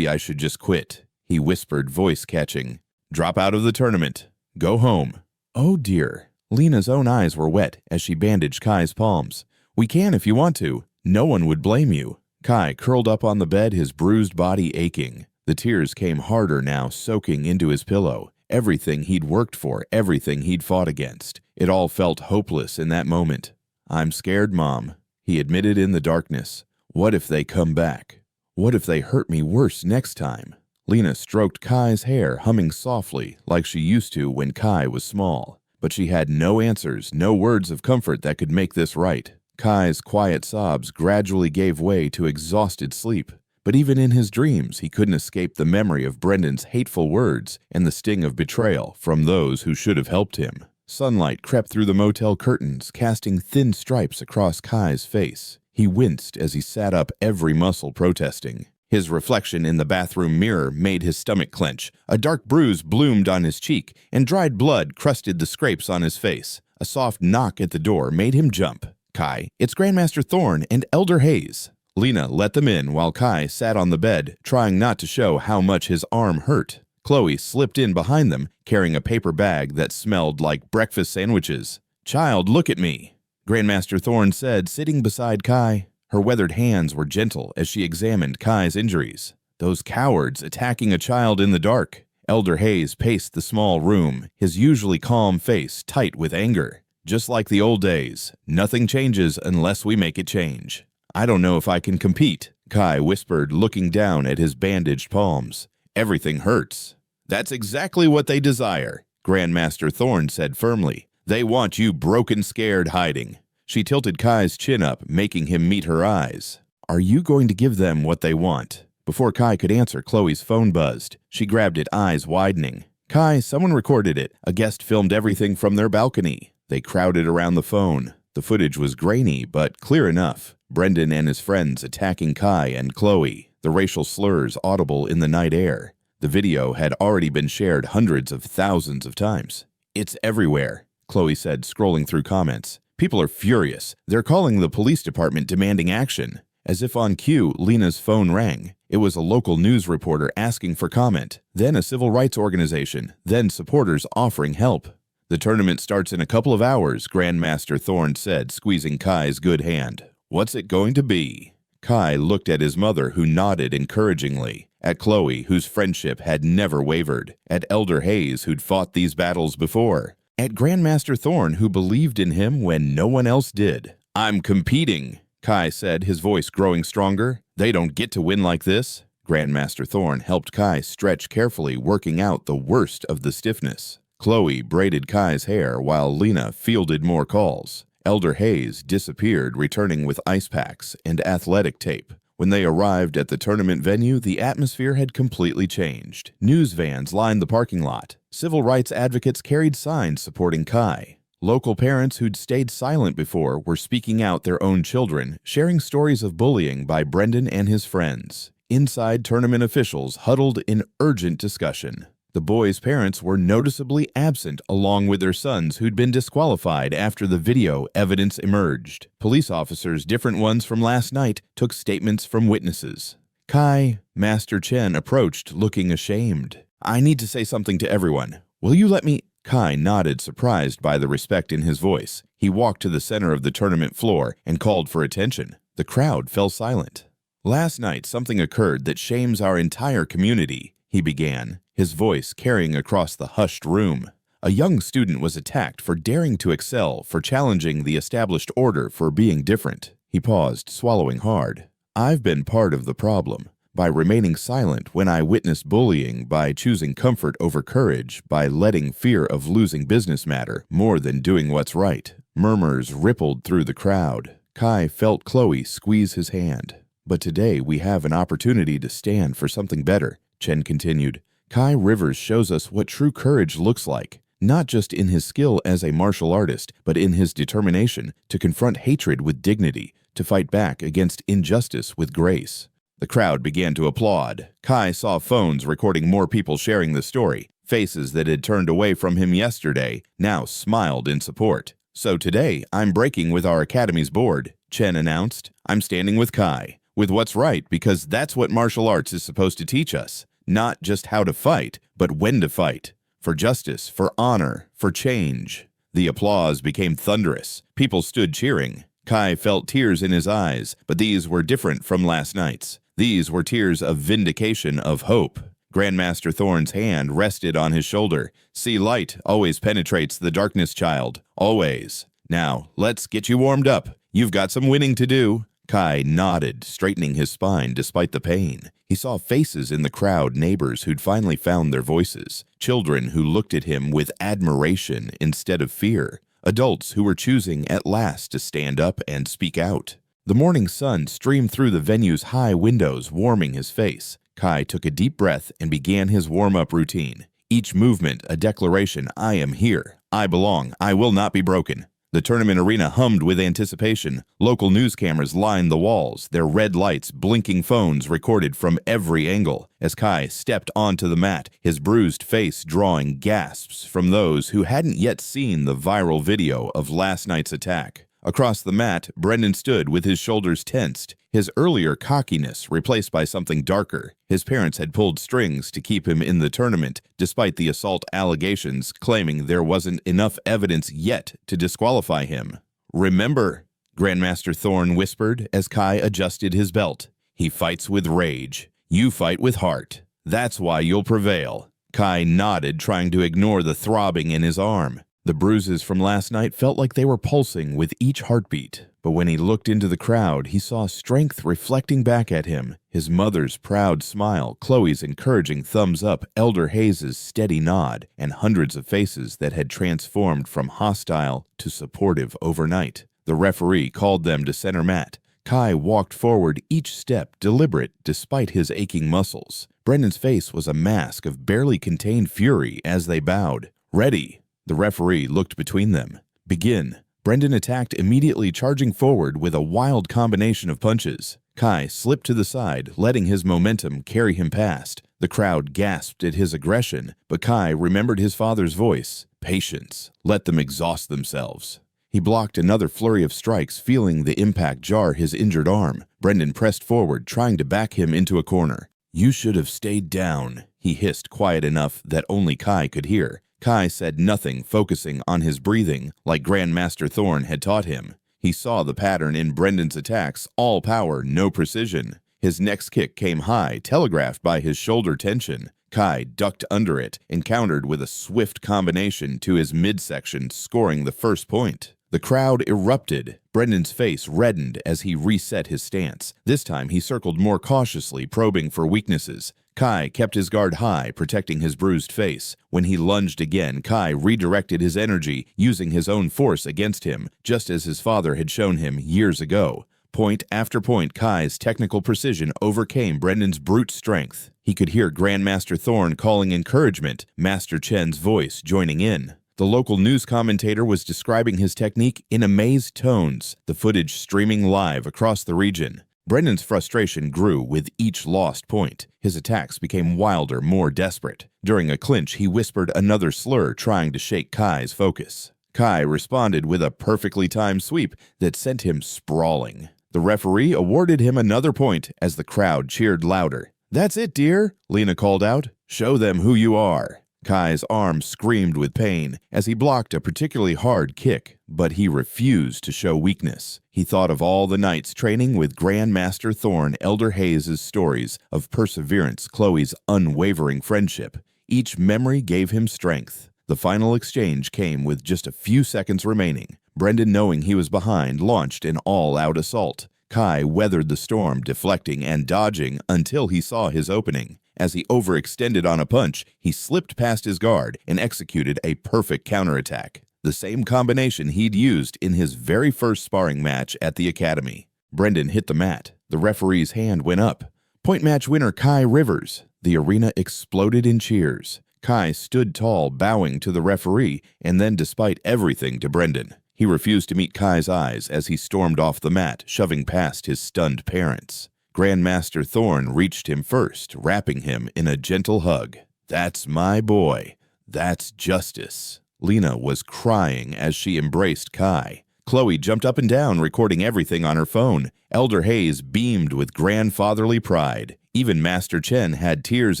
I should just quit," he whispered, voice catching. "Drop out of the tournament. Go home." "Oh dear." Lena's own eyes were wet as she bandaged Kai's palms. "We can if you want to. No one would blame you." Kai curled up on the bed, his bruised body aching. The tears came harder now, soaking into his pillow. Everything he'd worked for, everything he'd fought against. It all felt hopeless in that moment. "I'm scared, Mom," he admitted in the darkness. "What if they come back? What if they hurt me worse next time?" Lena stroked Kai's hair, humming softly like she used to when Kai was small. But she had no answers, no words of comfort that could make this right. Kai's quiet sobs gradually gave way to exhausted sleep. But even in his dreams, he couldn't escape the memory of Brendan's hateful words and the sting of betrayal from those who should have helped him. Sunlight crept through the motel curtains, casting thin stripes across Kai's face. He winced as he sat up, every muscle protesting. His reflection in the bathroom mirror made his stomach clench. A dark bruise bloomed on his cheek, and dried blood crusted the scrapes on his face. A soft knock at the door made him jump. "Kai, it's Grandmaster Thorne and Elder Hayes." Lena let them in while Kai sat on the bed, trying not to show how much his arm hurt. Chloe slipped in behind them, carrying a paper bag that smelled like breakfast sandwiches. "Child, look at me," Grandmaster Thorne said, sitting beside Kai. Her weathered hands were gentle as she examined Kai's injuries. "Those cowards attacking a child in the dark." Elder Hayes paced the small room, his usually calm face tight with anger. "Just like the old days, nothing changes unless we make it change." "I don't know if I can compete," Kai whispered, looking down at his bandaged palms. "Everything hurts." "That's exactly what they desire," Grandmaster Thorne said firmly. "They want you broken, scared, hiding." She tilted Kai's chin up, making him meet her eyes. "Are you going to give them what they want?" Before Kai could answer, Chloe's phone buzzed. She grabbed it, eyes widening. "Kai, someone recorded it. A guest filmed everything from their balcony." They crowded around the phone. The footage was grainy, but clear enough. Brendan and his friends attacking Kai and Chloe, the racial slurs audible in the night air. The video had already been shared hundreds of thousands of times. "It's everywhere," Chloe said, scrolling through comments. People are furious. They're calling the police department demanding action." As if on cue, Lena's phone rang. It was a local news reporter asking for comment, then a civil rights organization, then supporters offering help. "The tournament starts in a couple of hours," Grandmaster Thorne said, squeezing Kai's good hand. "What's it going to be?" Kai looked at his mother, who nodded encouragingly, at Chloe, whose friendship had never wavered, at Elder Hayes, who'd fought these battles before, at Grandmaster Thorne, who believed in him when no one else did. "I'm competing," Kai said, his voice growing stronger. "They don't get to win like this." Grandmaster Thorne helped Kai stretch carefully, working out the worst of the stiffness. Chloe braided Kai's hair while Lena fielded more calls. Elder Hayes disappeared, returning with ice packs and athletic tape. When they arrived at the tournament venue, the atmosphere had completely changed. News vans lined the parking lot. Civil rights advocates carried signs supporting Kai. Local parents who'd stayed silent before were speaking out their own children, sharing stories of bullying by Brendan and his friends. Inside, tournament officials huddled in urgent discussion. The boys' parents were noticeably absent, along with their sons who'd been disqualified after the video evidence emerged. Police officers, different ones from last night, took statements from witnesses. Kai, Master Chen approached, looking ashamed. "I need to say something to everyone. Will you let me?" Kai nodded, surprised by the respect in his voice. He walked to the center of the tournament floor and called for attention. The crowd fell silent. "Last night, something occurred that shames our entire community," he began, his voice carrying across the hushed room. "A young student was attacked for daring to excel, for challenging the established order, for being different." He paused, swallowing hard. "I've been part of the problem. By remaining silent when I witnessed bullying, by choosing comfort over courage, by letting fear of losing business matter more than doing what's right." Murmurs rippled through the crowd. Kai felt Chloe squeeze his hand. "But today we have an opportunity to stand for something better," Chen continued. "Kai Rivers shows us what true courage looks like, not just in his skill as a martial artist, but in his determination to confront hatred with dignity, to fight back against injustice with grace." The crowd began to applaud. Kai saw phones recording more people sharing the story. Faces that had turned away from him yesterday now smiled in support. "So today, I'm breaking with our academy's board," Chen announced. "I'm standing with Kai, with what's right, because that's what martial arts is supposed to teach us. Not just how to fight, but when to fight. For justice, for honor, for change." The applause became thunderous. People stood cheering. Kai felt tears in his eyes, but these were different from last night's. These were tears of vindication, of hope. Grandmaster Thorne's hand rested on his shoulder. "See, light always penetrates the darkness, child. Always. Now, let's get you warmed up. You've got some winning to do." Kai nodded, straightening his spine despite the pain. He saw faces in the crowd, neighbors who'd finally found their voices, children who looked at him with admiration instead of fear, adults who were choosing at last to stand up and speak out. The morning sun streamed through the venue's high windows, warming his face. Kai took a deep breath and began his warm-up routine. Each movement a declaration: "I am here. I belong. I will not be broken." The tournament arena hummed with anticipation. Local news cameras lined the walls, their red lights blinking. Phones recorded from every angle. As Kai stepped onto the mat, his bruised face drawing gasps from those who hadn't yet seen the viral video of last night's attack. Across the mat, Brendan stood with his shoulders tensed, his earlier cockiness replaced by something darker. His parents had pulled strings to keep him in the tournament, despite the assault allegations, claiming there wasn't enough evidence yet to disqualify him. "Remember," Grandmaster Thorne whispered as Kai adjusted his belt, "he fights with rage. You fight with heart. That's why you'll prevail." Kai nodded, trying to ignore the throbbing in his arm. The bruises from last night felt like they were pulsing with each heartbeat. But when he looked into the crowd, he saw strength reflecting back at him. His mother's proud smile, Chloe's encouraging thumbs up, Elder Hayes' steady nod, and hundreds of faces that had transformed from hostile to supportive overnight. The referee called them to center mat. Kai walked forward, each step deliberate despite his aching muscles. Brendan's face was a mask of barely contained fury as they bowed. "Ready." The referee looked between them. "Begin." Brendan attacked, immediately charging forward with a wild combination of punches. Kai slipped to the side, letting his momentum carry him past. The crowd gasped at his aggression, but Kai remembered his father's voice. "Patience. Let them exhaust themselves." He blocked another flurry of strikes, feeling the impact jar his injured arm. Brendan pressed forward, trying to back him into a corner. "You should have stayed down," he hissed, quiet enough that only Kai could hear. Kai said nothing, focusing on his breathing, like Grandmaster Thorn had taught him. He saw the pattern in Brendan's attacks, all power, no precision. His next kick came high, telegraphed by his shoulder tension. Kai ducked under it and countered with a swift combination to his midsection, scoring the first point. The crowd erupted. Brendan's face reddened as he reset his stance. This time he circled more cautiously, probing for weaknesses. Kai kept his guard high, protecting his bruised face. When he lunged again, Kai redirected his energy, using his own force against him, just as his father had shown him years ago. Point after point, Kai's technical precision overcame Brendan's brute strength. He could hear Grandmaster Thorn calling encouragement, Master Chen's voice joining in. The local news commentator was describing his technique in amazed tones, the footage streaming live across the region. Brendan's frustration grew with each lost point. His attacks became wilder, more desperate. During a clinch, he whispered another slur, trying to shake Kai's focus. Kai responded with a perfectly timed sweep that sent him sprawling. The referee awarded him another point as the crowd cheered louder. "That's it, dear," Lena called out. "Show them who you are." Kai's arm screamed with pain as he blocked a particularly hard kick, but he refused to show weakness. He thought of all the nights training with Grandmaster Thorn, Elder Hayes' stories of perseverance, Chloe's unwavering friendship. Each memory gave him strength. The final exchange came with just a few seconds remaining. Brendan, knowing he was behind, launched an all-out assault. Kai weathered the storm, deflecting and dodging until he saw his opening. As he overextended on a punch, he slipped past his guard and executed a perfect counterattack, the same combination he'd used in his very first sparring match at the academy. Brendan hit the mat. The referee's hand went up. Point match winner Kai Rivers. The arena exploded in cheers. Kai stood tall, bowing to the referee, and then, despite everything, to Brendan. He refused to meet Kai's eyes as he stormed off the mat, shoving past his stunned parents. Grandmaster Thorn reached him first, wrapping him in a gentle hug. "That's my boy. That's justice." Lena was crying as she embraced Kai. Chloe jumped up and down, recording everything on her phone. Elder Hayes beamed with grandfatherly pride. Even Master Chen had tears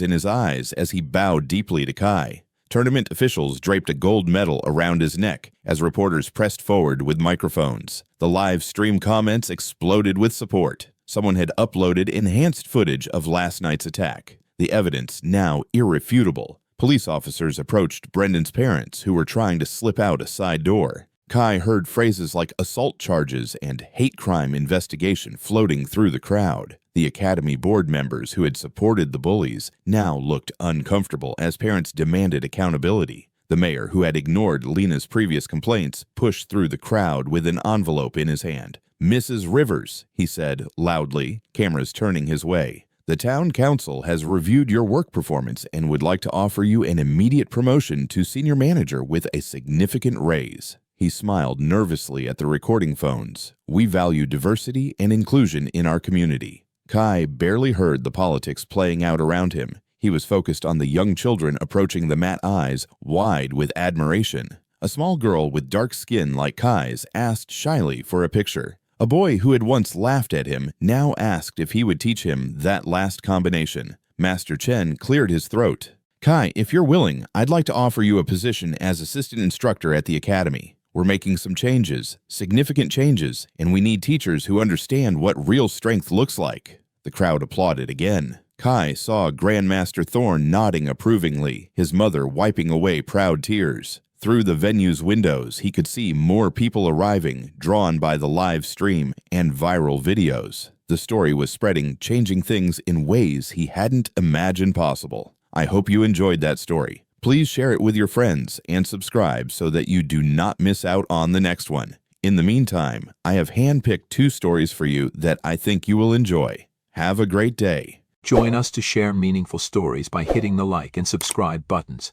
in his eyes as he bowed deeply to Kai. Tournament officials draped a gold medal around his neck as reporters pressed forward with microphones. The live stream comments exploded with support. Someone had uploaded enhanced footage of last night's attack. The evidence now irrefutable. Police officers approached Brendan's parents, who were trying to slip out a side door. Kai heard phrases like assault charges and hate crime investigation floating through the crowd. The Academy board members who had supported the Bullies now looked uncomfortable as parents demanded accountability. The mayor, who had ignored Lena's previous complaints, pushed through the crowd with an envelope in his hand. "Mrs. Rivers," he said loudly, cameras turning his way. "The town council has reviewed your work performance and would like to offer you an immediate promotion to senior manager with a significant raise." He smiled nervously at the recording phones. "We value diversity and inclusion in our community." Kai barely heard the politics playing out around him. He was focused on the young children approaching the mat, eyes wide with admiration. A small girl with dark skin like Kai's asked shyly for a picture. A boy who had once laughed at him now asked if he would teach him that last combination. Master Chen cleared his throat. "Kai, if you're willing, I'd like to offer you a position as assistant instructor at the academy. We're making some changes, significant changes, and we need teachers who understand what real strength looks like." The crowd applauded again. Kai saw Grandmaster Thorn nodding approvingly, his mother wiping away proud tears. Through the venue's windows, he could see more people arriving, drawn by the live stream and viral videos. The story was spreading, changing things in ways he hadn't imagined possible. I hope you enjoyed that story. Please share it with your friends and subscribe so that you do not miss out on the next one. In the meantime, I have handpicked 2 stories for you that I think you will enjoy. Have a great day. Join us to share meaningful stories by hitting the like and subscribe buttons.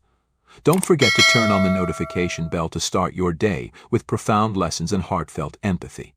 Don't forget to turn on the notification bell to start your day with profound lessons and heartfelt empathy.